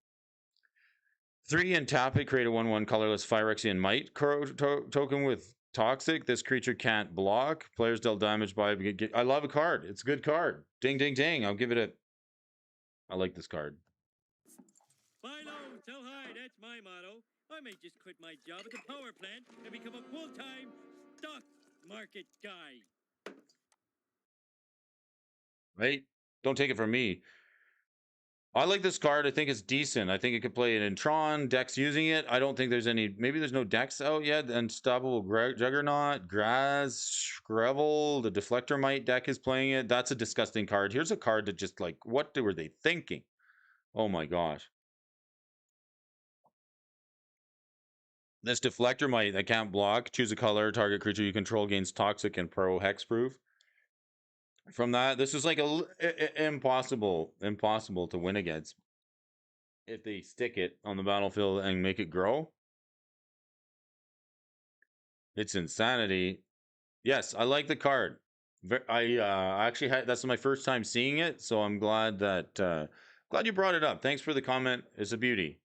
Speaker 1: 3 and tap it, create a 1/1 colorless Phyrexian Might token with Toxic. This creature can't block. Players dealt damage by. I love a card. It's a good card. Ding, ding, ding. I'll give it a. I like this card.
Speaker 2: Buy low, sell high. That's my motto. I may just quit my job at the power plant and become a full-time stock market guy.
Speaker 1: Right? Don't take it from me. I like this card. I think it's decent. I think it could play it in Tron. Decks using it. I don't think there's any. Maybe there's no decks out yet. Unstoppable Juggernaut, Graz, Grevel, the Deflector Might deck is playing it. That's a disgusting card. Here's a card that just like, what were they thinking? Oh my gosh. This Deflector Might that can't block. Choose a color. Target creature you control gains Toxic and Pro Hexproof. From that, this is like impossible to win against if they stick it on the battlefield and make it grow. It's insanity. Yes, I like the card. I actually had that's my first time seeing it, so I'm glad that glad you brought it up. Thanks for the comment. It's a beauty.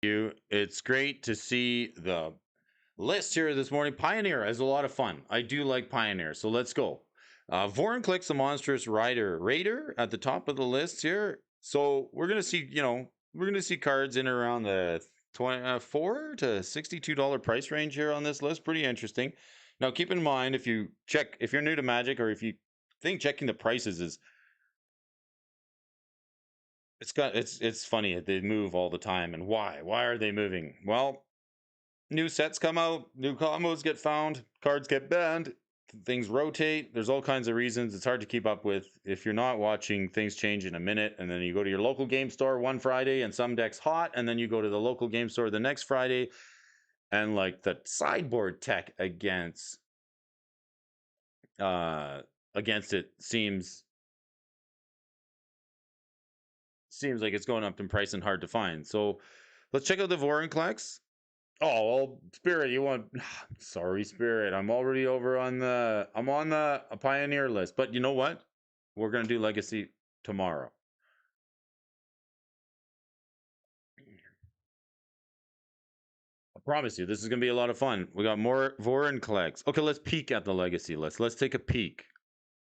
Speaker 1: you. It's great to see the list here this morning. Pioneer is a lot of fun. I do like Pioneer, so let's go. Vorinclex, the monstrous raider at the top of the list here. So we're gonna see, we're gonna see cards in around the $24 to $62 price range here on this list. Pretty interesting. Now keep in mind, if you're new to Magic, or if you think checking the prices is, it's funny, they move all the time. And why are they moving? Well, new sets come out, new combos get found, cards get banned, things rotate. There's all kinds of reasons. It's hard to keep up with if you're not watching things change in a minute. And then you go to your local game store one Friday and some deck's hot, and then you go to the local game store the next Friday and like the sideboard tech against it seems like it's going up in price and hard to find. So let's check out the Vorinclex. Oh, well, Spirit, you want? Sorry, Spirit. I'm already over on the. I'm on the a Pioneer list, but you know what? We're gonna do Legacy tomorrow. I promise you, this is gonna be a lot of fun. We got more Vorinclex. Okay, let's peek at the Legacy list. Let's take a peek.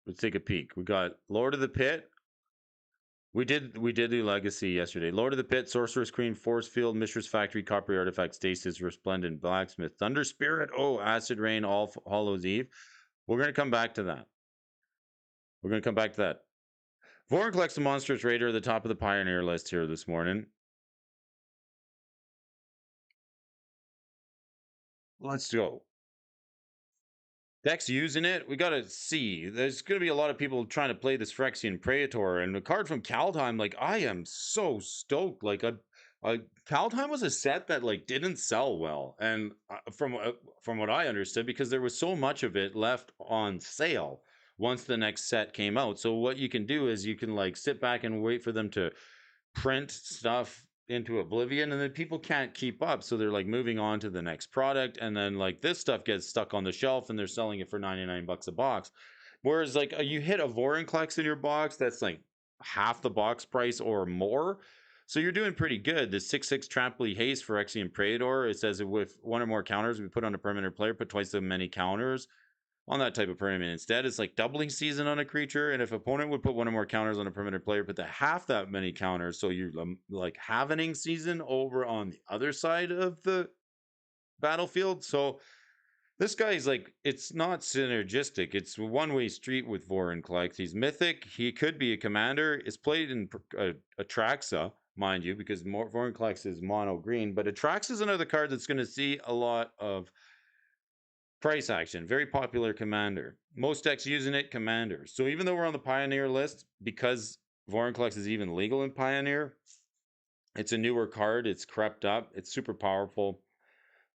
Speaker 1: Let's take a peek. We got Lord of the Pit. We did do Legacy yesterday. Lord of the Pit, Sorcerer's Queen, Force Field, Mishra's Factory, Copper Artifact, Stasis, Resplendent, Blacksmith, Thunder Spirit, Acid Rain, All Hallows Eve. We're gonna come back to that. We're gonna come back to that. Vorinclex, the monstrous raider, at the top of the Pioneer list here this morning. Let's go. Decks using it, we gotta see. There's gonna be a lot of people trying to play this Phyrexian Praetor, and a card from Kaldheim. Like, I am so stoked. Like, Kaldheim was a set that like didn't sell well, and from what I understood, because there was so much of it left on sale once the next set came out. So what you can do is you can like sit back and wait for them to print stuff into oblivion, and then people can't keep up, so they're like moving on to the next product, and then like this stuff gets stuck on the shelf and they're selling it for 99 bucks a box. Whereas like you hit a Vorinclex in your box that's like half the box price or more, so you're doing pretty good. The 6/6 Trampoline Haste for Phyrexian Praetor, it says with one or more counters we put on a permanent player, put twice as many counters on that type of permanent. Instead, it's like doubling season on a creature, and if opponent would put one or more counters on a permanent player, put the half that many counters, so you're like halvening season over on the other side of the battlefield. So this guy's like, it's not synergistic. It's a one-way street with Vorinclex. He's mythic. He could be a commander. It's played in Atraxa, mind you, because Vorinclex is mono green, but Atraxa is another card that's going to see a lot of price action. Very popular commander. Most decks using it, commanders. So even though we're on the Pioneer list, because Vorinclex is even legal in Pioneer, it's a newer card. It's crept up. It's super powerful.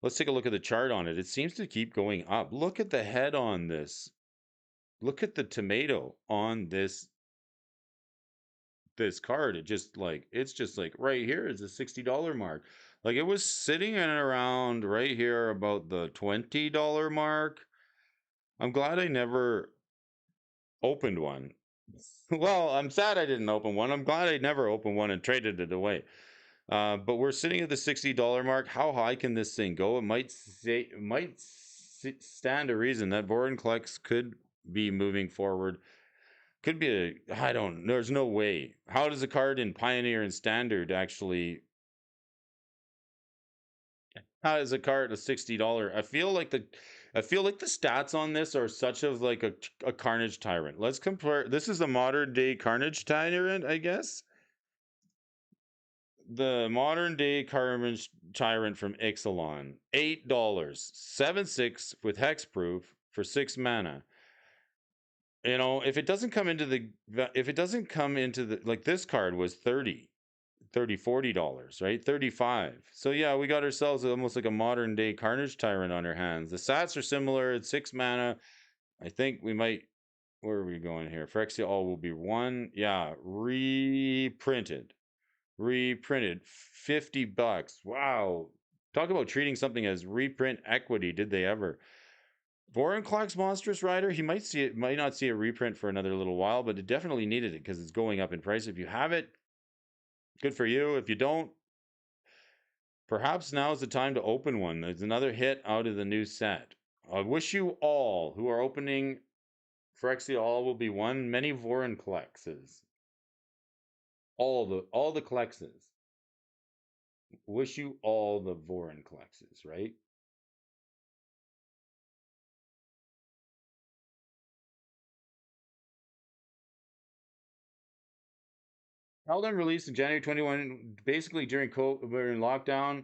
Speaker 1: Let's take a look at the chart on it. It seems to keep going up. Look at the head on this. Look at the tomato on this card. It's just like right here is a $60 mark. Like it was sitting in around right here about the $20 mark. I'm glad I never opened one. Well, I'm sad I didn't open one. I'm glad I never opened one and traded it away. But we're sitting at the $60 mark. How high can this thing go? It might stand a reason that Vorinclex could be moving forward. Could be I don't. There's no way. How does a card in Pioneer and Standard actually? How is a card a $60? I feel like the stats on this are such of like a Carnage Tyrant. Let's compare. This is a modern day Carnage Tyrant, I guess. The modern day Carnage Tyrant from Ixalan, $8, 7/6 with hexproof for 6 mana. If it doesn't come into the like this card was 30 $40, right? 35. So yeah, we got ourselves almost like a modern day Carnage Tyrant on our hands. The stats are similar. It's 6 mana. I think we might. Where are we going here? Phyrexia all will be 1. Yeah, reprinted. 50 bucks. Wow. Talk about treating something as reprint equity. Did they ever? Vorinclex Monstrous Rider, might not see a reprint for another little while, but it definitely needed it because it's going up in price. If you have it, good for you. If you don't, Perhaps now is the time to open one. There's another hit out of the new set. I wish you all who are opening Phyrexia all will be one. Many Vorin Klexes. All the Klexes. Wish you all the Vorin Klexes, right? Eldon released in January 21, basically during COVID, we're in lockdown.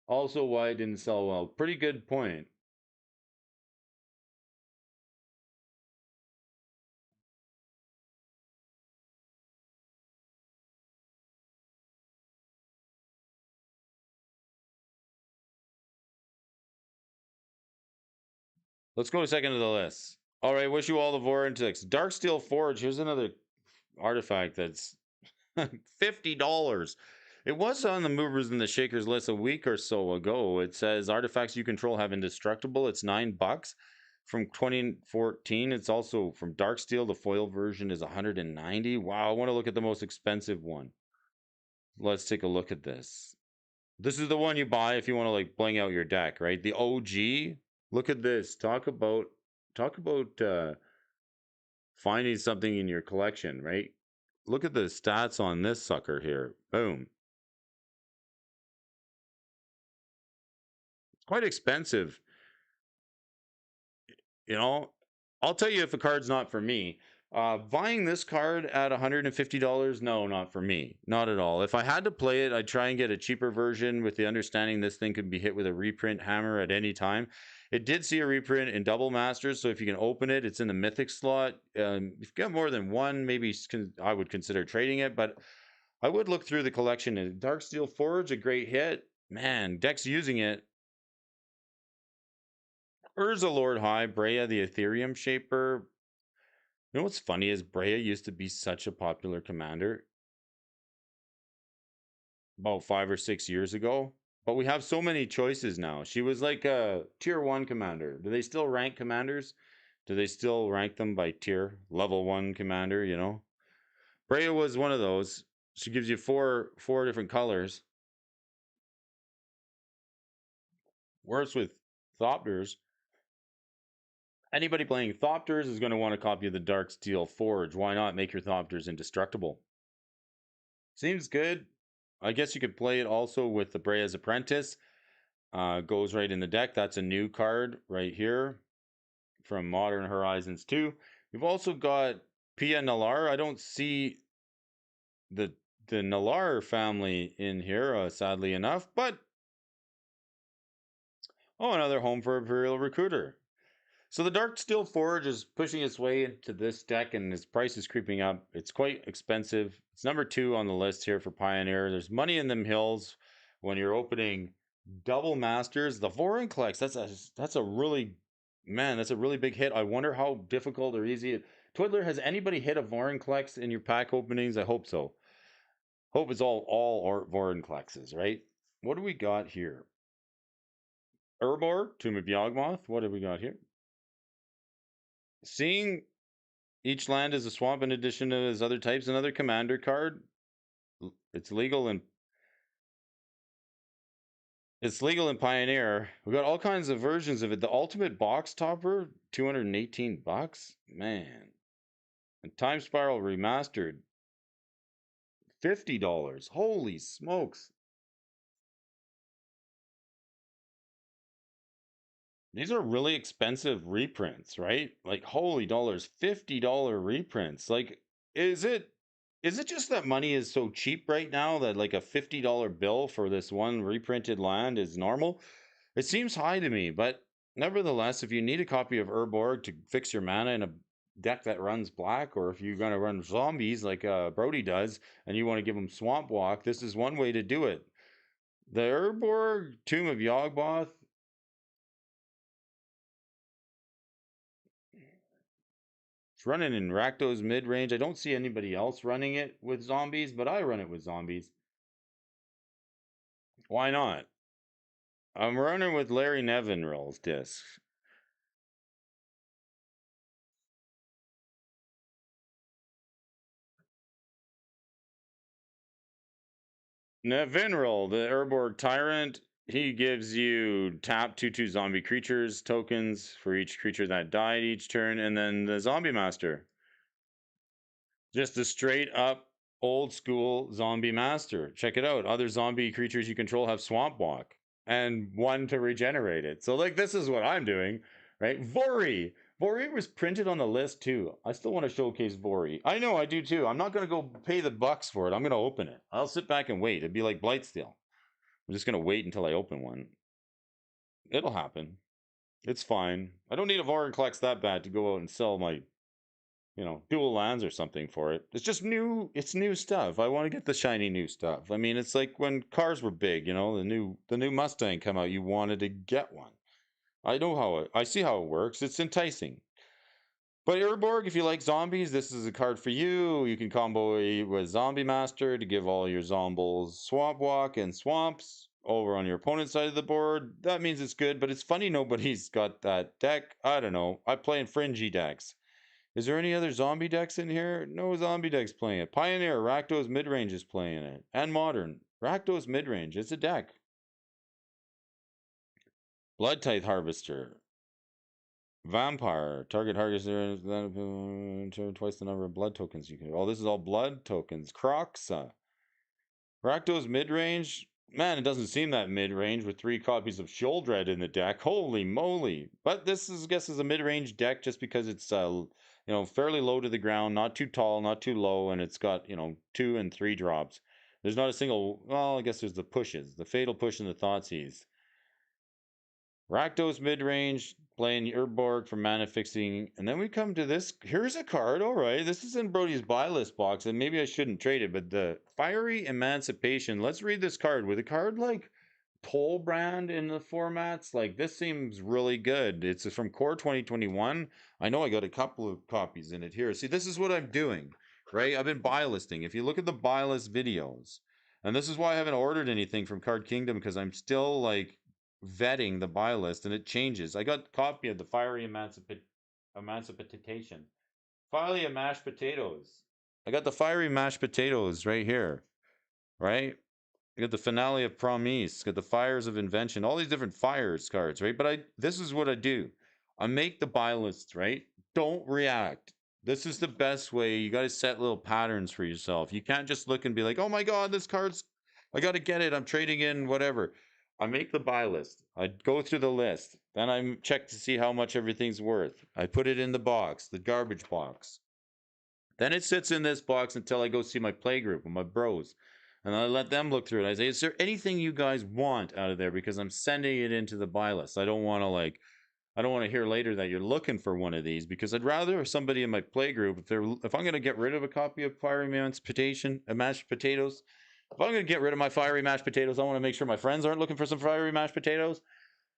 Speaker 1: Also, why it didn't sell well. Pretty good point. Let's go to second to the list. All right, wish you all the Vortex. Darksteel Forge. Here's another artifact that's $50. It was on the movers and the shakers list a week or so ago. It says artifacts you control have indestructible. It's $9 from 2014. It's also from Darksteel. The foil version is 190. Wow, I want to look at the most expensive one. Let's take a look at this. This is the one you buy if you want to like bling out your deck, right? The OG. Look at this. Talk about finding something in your collection, right? Look at the stats on this sucker here. Boom. It's quite expensive. You know, I'll tell you if a card's not for me. Buying this card at $150, no, not for me. Not at all. If I had to play it, I'd try and get a cheaper version with the understanding this thing could be hit with a reprint hammer at any time. It did see a reprint in Double Masters, so if you can open it, it's in the Mythic slot. If you've got more than one, maybe I would consider trading it, but I would look through the collection. And Darksteel Forge, a great hit. Man, Deck's using it. Urza Lord High, Brea the Ethereum Shaper. You know what's funny is Brea used to be such a popular commander about 5 or 6 years ago, but we have so many choices now. She was like a tier 1 commander. Do they still rank commanders? Do they still rank them by tier? Level 1 commander, you know? Brea was one of those. She gives you four different colors. Works with Thopters. Anybody playing Thopters is going to want a copy of the Darksteel Forge. Why not make your Thopters indestructible? Seems good. I guess you could play it also with the Brea's Apprentice. Goes right in the deck. That's a new card right here from Modern Horizons 2. We've also got Pia Nalar. I don't see the Nalar family in here, sadly enough, but oh, another home for Imperial Recruiter. So the Darksteel Forge is pushing its way into this deck, and its price is creeping up. It's quite expensive. It's number 2 on the list here for Pioneer. There's money in them hills when you're opening double masters. The Vorinclex, that's a really that's a really big hit. I wonder how difficult or easy. Twiddler, has anybody hit a Vorinclex in your pack openings? I hope so. Hope it's all Vorinclexes, right? What do we got here? Urbor, Tomb of Yawgmoth. What have we got here? Seeing each land is a swamp in addition to his other types. Another commander card. It's legal in Pioneer. We got all kinds of versions of it. The ultimate box topper, $218. Man. And Time Spiral remastered, $50. Holy smokes. These are really expensive reprints, right? Like holy dollars, $50 reprints. Like, is it just that money is so cheap right now that like a $50 bill for this one reprinted land is normal? It seems high to me, but nevertheless, if you need a copy of Urborg to fix your mana in a deck that runs black, or if you're going to run zombies like Brody does, and you want to give them Swamp Walk, this is one way to do it. The Urborg Tomb of Yawgmoth. It's running in Rakdos mid range. I don't see anybody else running it with zombies, but I run it with zombies. Why not? I'm running with Larry Nevin rolls discs. Nevinral, the Urborg Tyrant, he gives you tap 2/2 zombie creatures tokens for each creature that died each turn, and then the Zombie Master. Just a straight up old school zombie master. Check it out. Other zombie creatures you control have Swamp Walk and one to regenerate it. So, like, this is what I'm doing, right? Vori. Vori was printed on the list too. I still want to showcase Vori. I know I do too. I'm not going to go pay the bucks for it. I'm going to open it. I'll sit back and wait. It'd be like Blightsteel. I'm just going to wait until I open one. It'll happen. It's fine. I don't need a Vorinclex that bad to go out and sell my dual lands or something for it. It's just new. It's new stuff. I want to get the shiny new stuff. I mean, it's like when cars were big. The new Mustang come out. You wanted to get one. I know how I see how it works. It's enticing. But Urborg, if you like zombies, this is a card for you. You can combo it with Zombie Master to give all your zombies Swamp Walk and Swamps over on your opponent's side of the board. That means it's good, but it's funny nobody's got that deck. I don't know. I play in fringy decks. Is there any other zombie decks in here? No zombie decks playing it. Pioneer, Rakdos Midrange is playing it. And Modern. Rakdos Midrange, it's a deck. Blood Tithe Harvester. Vampire. Target harvester twice the number of blood tokens you can. Oh, this is all blood tokens. Croxa. Rakdos Midrange. Man, it doesn't seem that mid-range with 3 copies of Sheoldred in the deck. Holy moly. But this is, I guess, is a mid-range deck just because it's fairly low to the ground, not too tall, not too low, and it's got, 2 and 3 drops. There's not a single, well, I guess there's the pushes, the Fatal Push and the Thoughtseize. Rakdos mid-range, playing Urborg for mana fixing, and then we come to this. Here's a card, all right. This is in Brody's buy list box, and maybe I shouldn't trade it, but the Fiery Emancipation. Let's read this card. With a card like Toll Brand in the formats, like this seems really good. It's from Core 2021. I know I got a couple of copies in it here. See, this is what I'm doing, right? I've been buy listing. If you look at the buy list videos, and this is why I haven't ordered anything from Card Kingdom, because I'm still like vetting the buy list and it changes. I got a copy of the Fiery Emancipation. Fiery Mashed Potatoes. I got the Fiery Mashed Potatoes right here, right? I got the Finale of Promise, got the Fires of Invention, all these different fires cards, right? But this is what I do. I make the buy list, right? Don't react. This is the best way. You got to set little patterns for yourself. You can't just look and be like, "Oh my god, this card's I got to get it. I'm trading in whatever." I make the buy list. I go through the list. Then I check to see how much everything's worth. I put it in the box, the garbage box. Then it sits in this box until I go see my play group with my bros. And I let them look through it. I say, is there anything you guys want out of there? Because I'm sending it into the buy list. I don't want to hear later that you're looking for one of these, because I'd rather somebody in my play group, if I'm going to get rid of a copy of Fiery Emancipation, mashed potatoes, if I'm going to get rid of my Fiery Mashed Potatoes, I want to make sure my friends aren't looking for some Fiery Mashed Potatoes.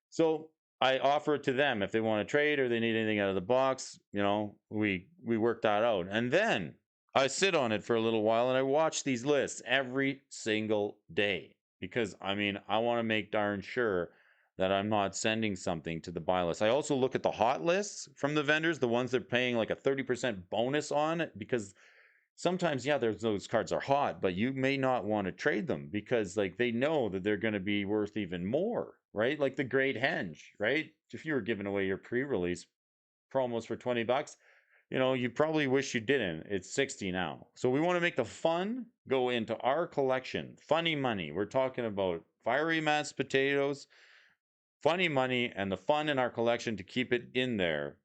Speaker 1: So I offer it to them if they want to trade or they need anything out of the box. We work that out, and then I sit on it for a little while and I watch these lists every single day, because I want to make darn sure that I'm not sending something to the buy list. I also look at the hot lists from the vendors, the ones they're paying like a 30% bonus on, because sometimes, yeah, those cards are hot, but you may not want to trade them because like they know that they're going to be worth even more, right? Like the Great Henge, right? If you were giving away your pre-release promos for $20, you probably wish you didn't. It's 60 now. So we want to make the fun go into our collection. Funny money. We're talking about Fiery Mashed Potatoes, funny money, and the fun in our collection to keep it in there.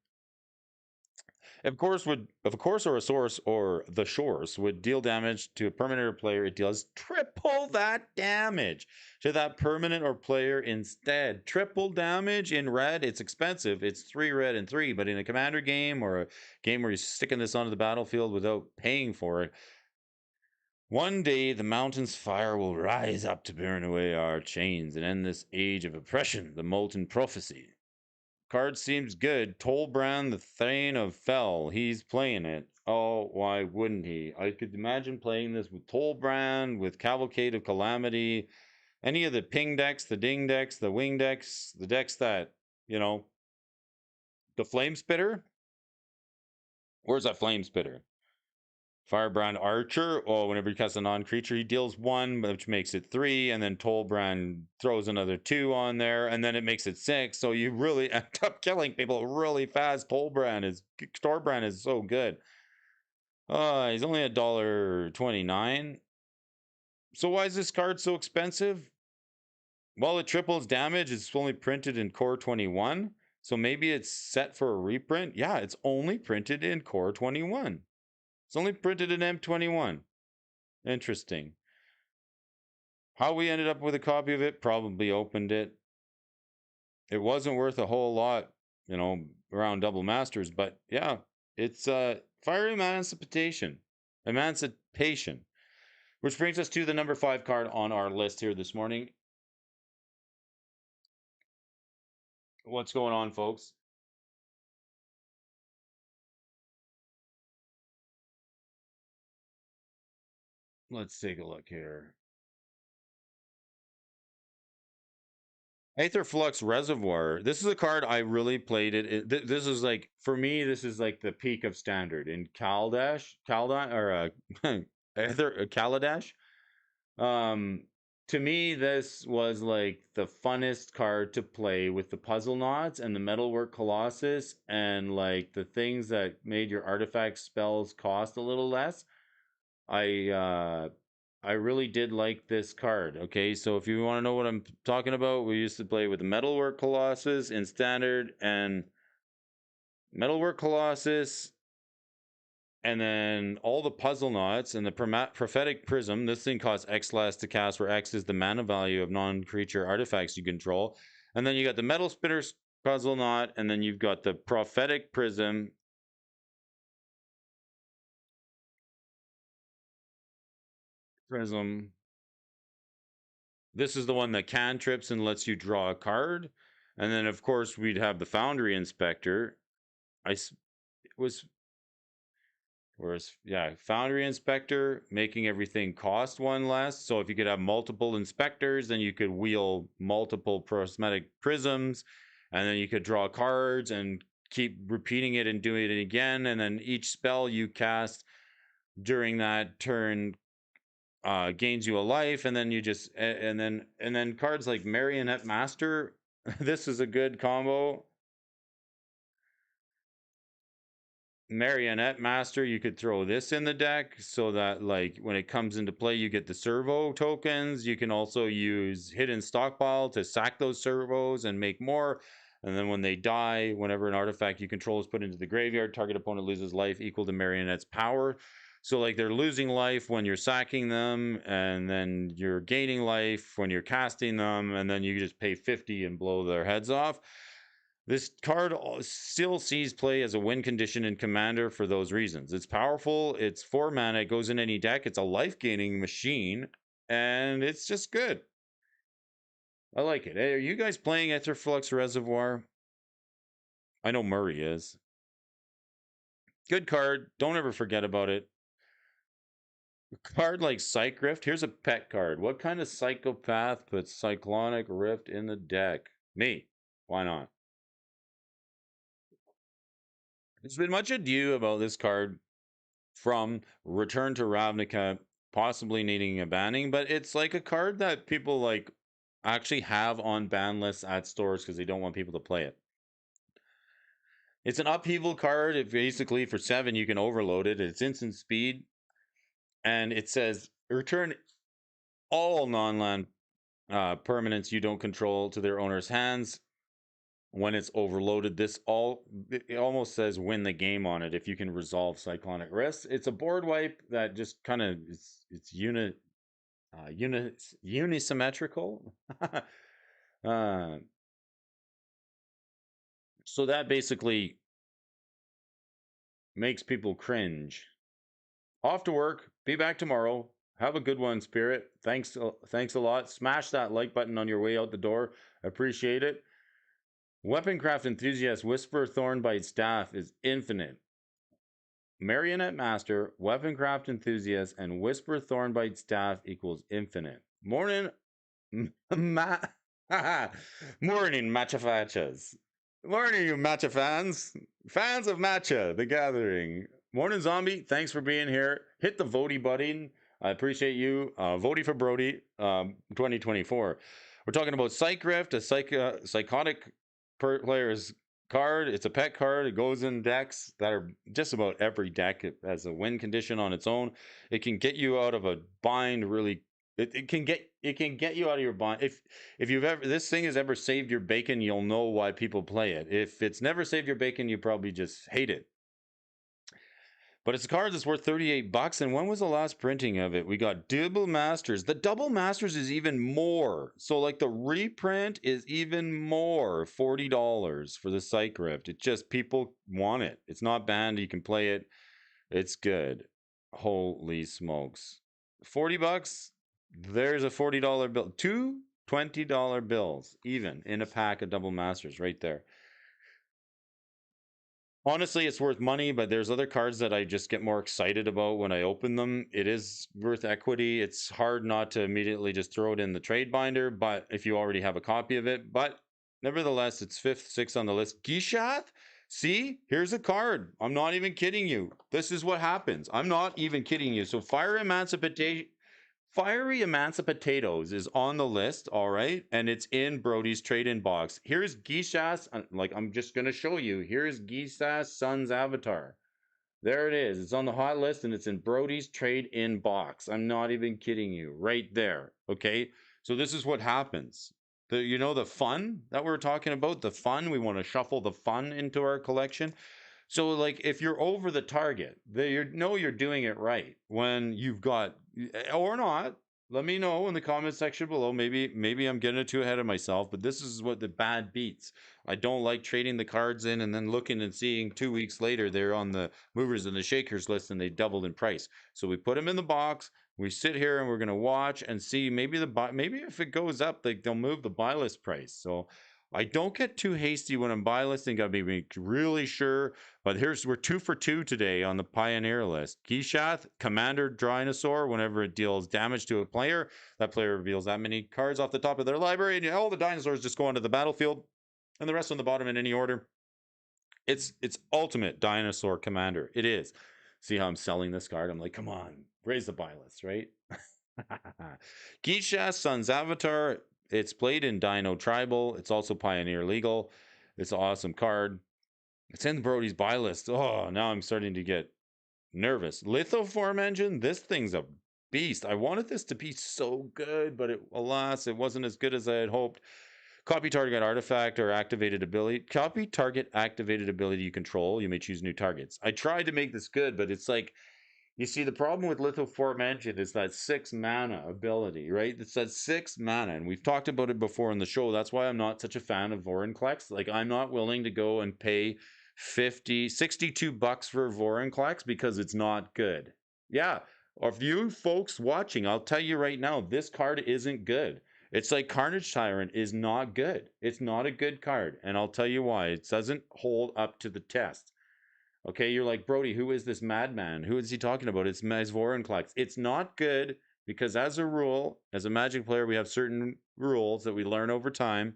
Speaker 1: Of course, or a source or the shores would deal damage to a permanent or player, it deals triple that damage to that permanent or player instead. Triple damage in red. It's expensive. It's 3 red and 3, but in a commander game or a game where you're sticking this onto the battlefield without paying for it, one day the mountain's fire will rise up to burn away our chains and end this age of oppression, the molten prophecy. Card seems good. Tolbrand, the Thane of Fell. He's playing it. Oh, why wouldn't he? I could imagine playing this with Tolbrand, with Cavalcade of Calamity, any of the ping decks, the ding decks, the wing decks, the decks that, the Flame Spitter. Where's that Flame Spitter? Firebrand Archer. Oh, whenever you cast a non-creature, he deals 1, which makes it 3, and then Tollbrand throws another 2 on there, and then it makes it 6. So you really end up killing people really fast. Storbrand is so good. He's only $1.29. So why is this card so expensive? Well, it triples damage. It's only printed in Core 21. So maybe it's set for a reprint. Yeah, it's only printed in Core 21. It's only printed in M21. Interesting. How we ended up with a copy of it, probably opened it. It wasn't worth a whole lot, around Double Masters, but yeah, it's Fire Emancipation. Emancipation. Which brings us to the number 5 card on our list here this morning. What's going on, folks? Let's take a look here. Aetherflux Reservoir. This is a card I really played this is like, for me, this is like the peak of standard in Kaladesh. Um, to me, this was like the funnest card to play with the puzzle knots and the metalwork colossus and like the things that made your artifact spells cost a little less. I really did like this card. Okay, so if you want to know what I'm talking about, we used to play with the Metalwork Colossus in Standard and Metalwork Colossus, and then all the puzzle knots and the Prophetic Prism. This thing costs X less to cast, where X is the mana value of non-creature artifacts you control. And then you got the Metal Spitter puzzle knot, and then you've got the Prophetic Prism. This is the one that cantrips and lets you draw a card. And then, of course, we'd have the Foundry Inspector. Foundry Inspector, making everything cost 1 less. So if you could have multiple inspectors, then you could wheel multiple prosthetic prisms, and then you could draw cards and keep repeating it and doing it again. And then each spell you cast during that turn gains you a life, and then you just and then cards like Marionette Master. This is a good combo. Marionette Master, you could throw this in the deck so that like when it comes into play, you get the servo tokens. You can also use Hidden Stockpile to sack those servos and make more. And then when they die, whenever an artifact you control is put into the graveyard, target opponent loses life equal to Marionette's power. So like they're losing life when you're sacking them, and then you're gaining life when you're casting them, and then you just pay 50 and blow their heads off. This card still sees play as a win condition in Commander for those reasons. It's powerful, it's 4 mana, it goes in any deck, it's a life-gaining machine, and it's just good. I like it. Hey, are you guys playing Aetherflux Reservoir? I know Murray is. Good card. Don't ever forget about it. A card like Psych Rift. Here's a pet card. What kind of psychopath puts Cyclonic Rift in the deck? Me. Why not? There's been much ado about this card from Return to Ravnica possibly needing a banning, but it's like a card that people like actually have on ban lists at stores because they don't want people to play it. It's an upheaval card. It basically for 7 you can overload it. It's instant speed, and it says return all non-land permanents you don't control to their owner's hands when it's overloaded. It almost says win the game on it if you can resolve Cyclonic Rift. It's a board wipe that just kind of it's unisymmetrical. uh, so that basically makes people cringe. Off to work. Be back tomorrow. Have a good one, Spirit. Thanks a lot. Smash that like button on your way out the door. Appreciate it. Weaponcraft Enthusiast Whisper Thornbite Staff is infinite. Marionette Master, Weaponcraft Enthusiast, and Whisper Thornbite Staff equals infinite. Morning, Morning, Matcha Fachas. Morning, you Matcha fans. Fans of Matcha, the Gathering. Morning, Zombie. Thanks for being here. Hit the voting button. I appreciate you voting for Brody 2024. We're talking about Psych Rift, a psychotic player's card. It's a pet card. It goes in decks that are just about every deck. It has a win condition on its own. It can get you out of a bind really. It can get you out of your bind. If you've ever this thing has ever saved your bacon, you'll know why people play it. If it's never saved your bacon, you probably just hate it. But it's a card that's worth 38 bucks. And when was the last printing of it? We got Double Masters. The Double Masters is even more. So, like, the reprint is even more, $40 for the Psych Rift. It just, people want it. It's not banned. You can play it. It's good. Holy smokes. 40 bucks. There's a $40 bill. Two $20 bills, even in a pack of Double Masters right there. Honestly, it's worth money, but there's other cards that I just get more excited about when I open them. It is worth equity. It's hard not to immediately just throw it in the trade binder, but if you already have a copy of it, but nevertheless, it's fifth, sixth on the list. Gishath, see, here's a card. I'm not even kidding you. This is what happens. I'm not even kidding you. So Fiery Emancipators is on the list, all right, and it's in Brody's trade-in box. Here's Gisha's, like I'm just gonna show you. Here's Gisha's son's avatar. There it is. It's on the hot list, and it's in Brody's trade-in box. I'm not even kidding you. Right there. Okay, so this is what happens. The fun that we're talking about. The fun. We want to shuffle the fun into our collection. So, like, if you're over the target, you're doing it right when you've got, or not. Let me know in the comment section below. Maybe I'm getting it too ahead of myself, but this is what the bad beats. I don't like trading the cards in and then looking and seeing 2 weeks later they're on the movers and the shakers list and they doubled in price. So we put them in the box. We sit here and we're gonna watch and see maybe if it goes up, they'll move the buy list price. So I don't get too hasty when I'm buy listing. Gotta be really sure. But we're 2 for 2 today on the Pioneer list. Gishath, Commander Dinosaur, whenever it deals damage to a player, that player reveals that many cards off the top of their library, and all the dinosaurs just go onto the battlefield, and the rest on the bottom in any order. It's ultimate dinosaur commander. It is. See how I'm selling this card? I'm like, come on, raise the buy list, right? Gishath, Son's Avatar. It's played in Dino Tribal. It's also Pioneer Legal. It's an awesome card. It's in Brody's buy list. Oh, now I'm starting to get nervous. Lithoform engine. This thing's a beast. I wanted this to be so good, but alas, it wasn't as good as I had hoped. Copy target artifact or activated ability. Copy target activated ability you control. You may choose new targets. I tried to make this good, but it's like, you see, the problem with Lithoform Engine is that 6 mana ability, right? It's that 6 mana, and we've talked about it before on the show. That's why I'm not such a fan of Vorinclex. Like, I'm not willing to go and pay 62 bucks for Vorinclex because it's not good. Yeah, of you folks watching, I'll tell you right now, this card isn't good. It's like Carnage Tyrant is not good. It's not a good card, and I'll tell you why. It doesn't hold up to the test. Okay, you're like, Brody, who is this madman? Who is he talking about? It's Vorinclex. It's not good because, as a rule, as a Magic player, we have certain rules that we learn over time.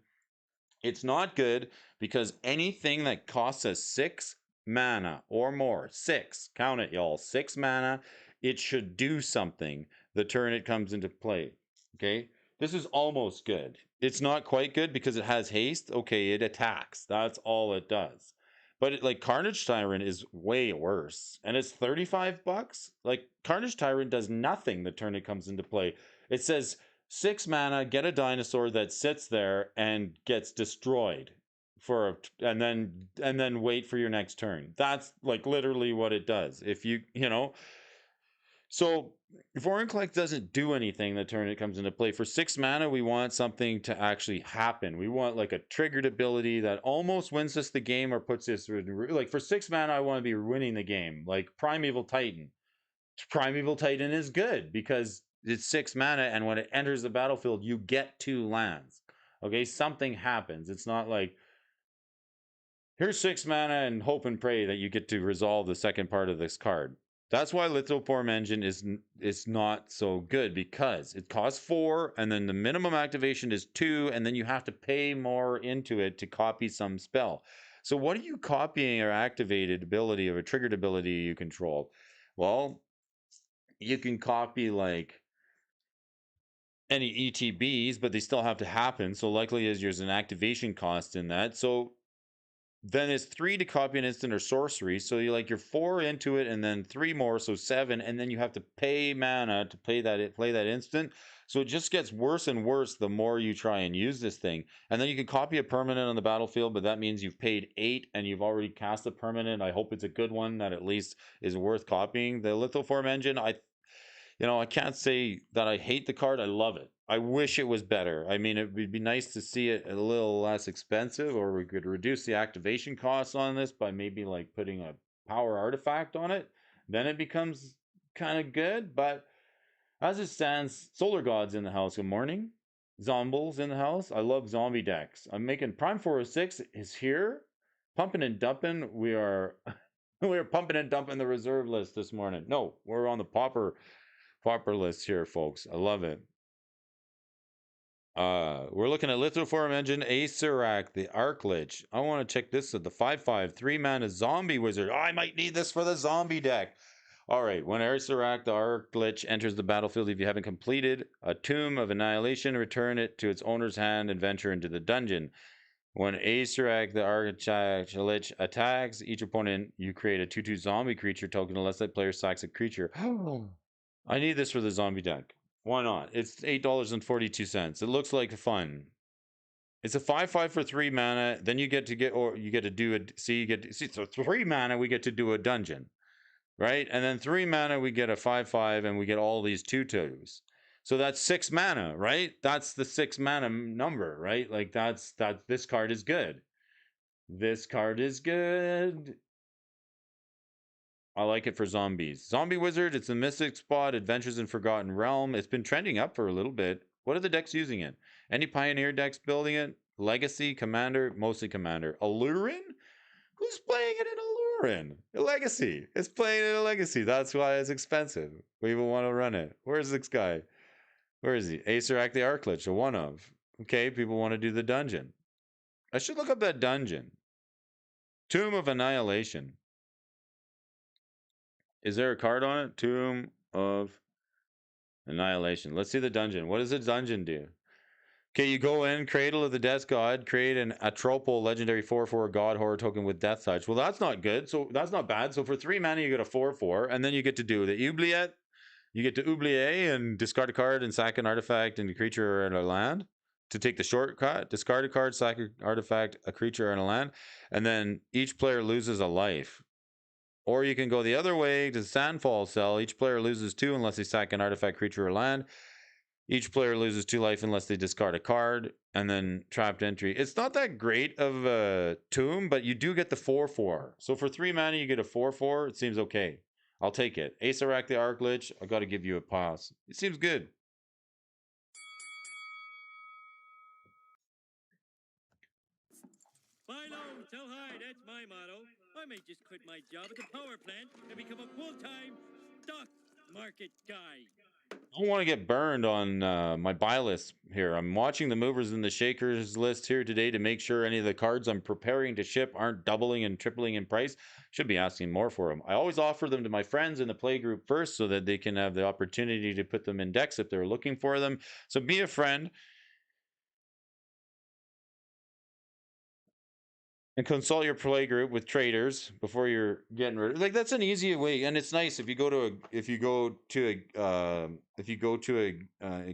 Speaker 1: It's not good because anything that costs us 6 mana or more, 6, count it, y'all, 6 mana, it should do something the turn it comes into play. Okay, this is almost good. It's not quite good because it has haste. Okay, it attacks. That's all it does. But like Carnage Tyrant is way worse, and it's 35 bucks. Like Carnage Tyrant does nothing the turn it comes into play. It says 6 mana, get a dinosaur that sits there and gets destroyed and then wait for your next turn. That's like literally what it does. If so Vorinclex doesn't do anything the turn it comes into play. For 6 mana, we want something to actually happen. We want like a triggered ability that almost wins us the game or puts us like for 6 mana, I want to be winning the game. Like Primeval Titan. Primeval Titan is good because it's 6 mana, and when it enters the battlefield, you get 2 lands. Okay, something happens. It's not like here's 6 mana and hope and pray that you get to resolve the second part of this card. That's why Lithoform Engine is not so good because it costs 4, and then the minimum activation is 2, and then you have to pay more into it to copy some spell. So what are you copying or activated ability of a triggered ability you control? Well, you can copy like any ETBs, but they still have to happen. So likely is there's an activation cost in that. So then it's 3 to copy an instant or sorcery. So you're 4 into it, and then 3 more, so 7, and then you have to pay mana to play that instant. So it just gets worse and worse the more you try and use this thing. And then you can copy a permanent on the battlefield, but that means you've paid 8 and you've already cast a permanent. I hope it's a good one that at least is worth copying. The Lithoform engine, I can't say that I hate the card. I love it. I wish it was better. I mean, it would be nice to see it a little less expensive, or we could reduce the activation costs on this by maybe like putting a power artifact on it. Then it becomes kind of good. But as it stands, Solar God's in the house. Good morning. Zombles in the house. I love zombie decks. I'm making Prime 406 is here. Pumping and dumping. We are pumping and dumping the reserve list this morning. No, we're on the pauper list here, folks. I love it. We're looking at Lithoform Engine, Acerak, the Arc Lich. I want to check this at the 5/5 3-mana zombie wizard. Oh, I might need this for the zombie deck. All right, when Acerak, the Arc Lich, enters the battlefield, if you haven't completed a Tomb of Annihilation, return it to its owner's hand and venture into the dungeon. When Acerak, the Arc Lich, attacks each opponent, you create a 2/2 zombie creature token unless that player sacks a creature. I need this for the zombie deck. Why not? It's $8.42. It looks like fun. It's a 5/5 for 3 mana. Then you get to do a so 3 mana we get to do a dungeon, right? And then 3 mana we get a 5/5 and we get all these 2/2s. So that's 6 mana, right? That's the 6 mana number, right? Like this card is good. This card is good. I like it for zombies. Zombie Wizard, it's a Mystic spot, Adventures in Forgotten Realm. It's been trending up for a little bit. What are the decks using it? Any Pioneer decks building it? Legacy, Commander, mostly Commander. Allurin? Who's playing it in Allurin? Legacy. It's playing in a Legacy. That's why it's expensive. We even want to run it. Where's this guy? Where is he? Acerak the Arclich, a one of. Okay, people want to do the dungeon. I should look up that dungeon. Tomb of Annihilation. Is there a card on it? Tomb of Annihilation. Let's see the dungeon. What does the dungeon do? Okay, you go in, Cradle of the Death God, create an Atropal legendary 4/4 God horror token with Death Touch. Well, that's not good. So that's not bad. So for 3 mana, you get a 4/4, and then you get to do the Oubliette. You get to Oublier and discard a card and sack an artifact and a creature and a land. To take the shortcut, discard a card, sack an artifact, a creature, and a land. And then each player loses a life. Or you can go the other way to Sandfall Cell. Each player loses 2 unless they sack an artifact, creature, or land. Each player loses 2 life unless they discard a card. And then Trapped Entry. It's not that great of a tomb, but you do get the 4/4. So for 3 mana, you get a 4/4. It seems okay. I'll take it. Acerak the Arc Lich, I got to give you a pass. It seems good.
Speaker 2: Buy low, sell high, that's my motto. I may just quit my job at the power plant and become a full-time stock market guy.
Speaker 1: I don't want to get burned on my buy list here. I'm watching the movers and the shakers list here today to make sure any of the cards I'm preparing to ship aren't doubling and tripling in price. Should be asking more for them. I always offer them to my friends in the play group first so that they can have the opportunity to put them in decks if they're looking for them. So be a friend. And consult your play group with traders before you're getting rid of, like, that's an easy way, and it's nice if you go to like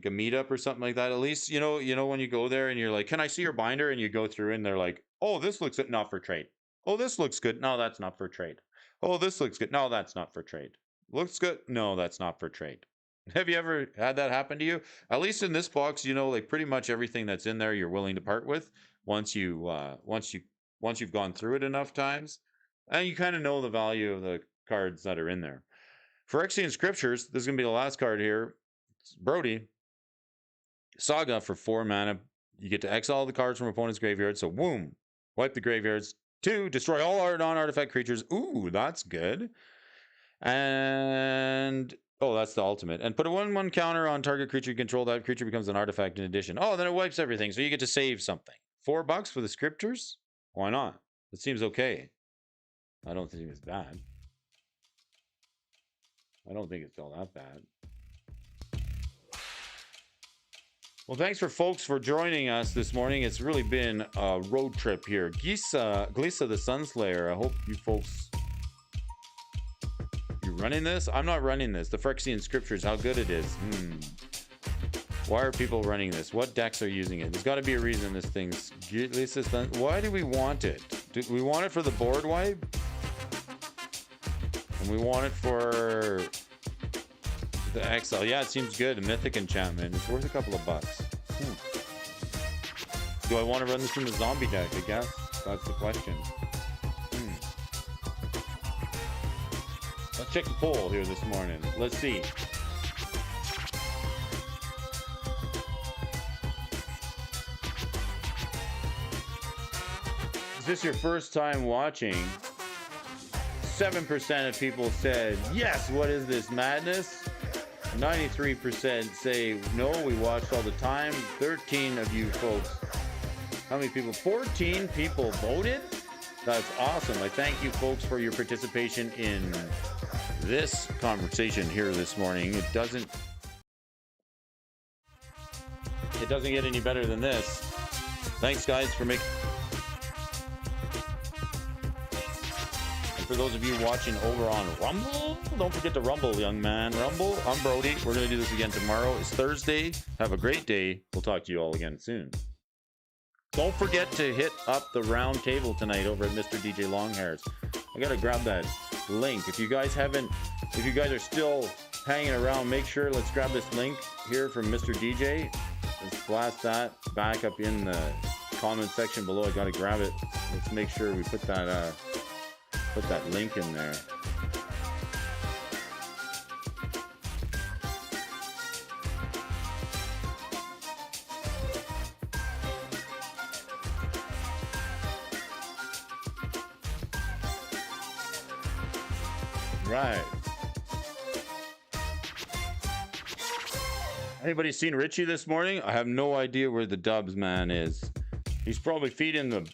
Speaker 1: a meetup or something like that. At least when you go there and you're like, can I see your binder, and you go through and they're like, oh, this looks good, not for trade. Oh, this looks good, no, that's not for trade. Oh, this looks good, no, that's not for trade. Looks good, no, that's not for trade. Have you ever had that happen to you? At least in this box, like pretty much everything that's in there you're willing to part with once you've gone through it enough times, and you kind of know the value of the cards that are in there. Phyrexian Scriptures, this is going to be the last card here. It's Brody. Saga for 4 mana. You get to exile the cards from opponent's graveyard, so boom, wipe the graveyards. 2, destroy all non-artifact creatures. Ooh, that's good. And oh, that's the ultimate. And put a 1/1 counter on target creature you control. That creature becomes an artifact in addition. Oh, then it wipes everything, so you get to save something. $4 for the Scriptures? Why not? It seems okay. I don't think it's bad. I don't think it's all that bad. Well, thanks for folks for joining us this morning. It's really been a road trip here. Glisa the Sunslayer. I hope you folks, you running this? I'm not running this. The Phyrexian Scriptures, how good it is. Why are people running this? What decks are using it? There's got to be a reason this thing's... Why do we want it? Do we want it for the board wipe? And we want it for... the exile. Yeah, it seems good. A mythic enchantment. It's worth a couple of bucks. Do I want to run this in the zombie deck? I guess that's the question. Let's check the poll here this morning. Let's see. Is this your first time watching? 7% of people said, yes, what is this madness? 93% say, no, we watched all the time. 13 of you folks. How many people? 14 people voted? That's awesome. I thank you folks for your participation in this conversation here this morning. It doesn't get any better than this. Thanks, guys, for making... For those of you watching over on Rumble, don't forget to Rumble, young man. Rumble, I'm Brody. We're going to do this again tomorrow. It's Thursday. Have a great day. We'll talk to you all again soon. Don't forget to hit up the round table tonight over at Mr. DJ Longhairs. I got to grab that link. If you guys are still hanging around, make sure, let's grab this link here from Mr. DJ. Let's blast that back up in the comment section below. I got to grab it. Let's make sure we put that link in there. Right. Anybody seen Richie this morning? I have no idea where the Dubs man is. He's probably feeding the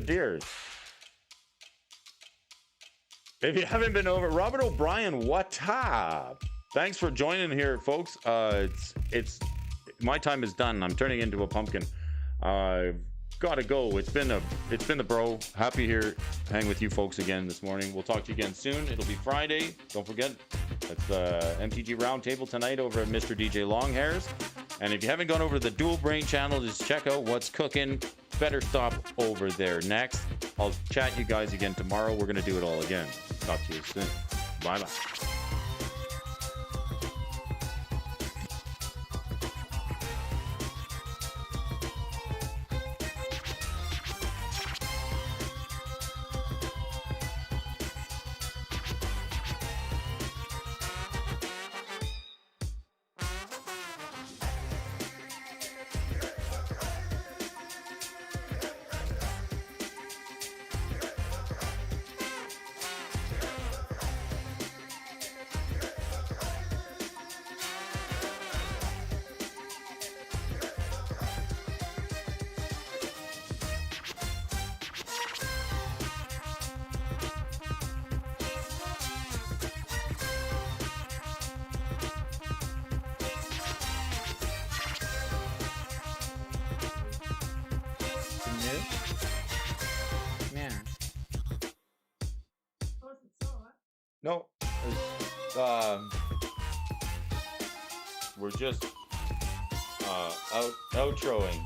Speaker 1: deers. If you haven't been over, Robert O'Brien, what up? Thanks for joining here, folks. It's my time is done. I'm turning into a pumpkin. I've gotta go. It's been the bro. Happy here, hang with you folks again this morning. We'll talk to you again soon. It'll be Friday. Don't forget, it's the MTG Roundtable tonight over at Mr. DJ Longhairs. And if you haven't gone over to the Dual Brain channel, just check out what's cooking. Better stop over there next. I'll chat you guys again tomorrow. We're gonna do it all again. Talk to you soon. Bye bye. No, we're just outroing.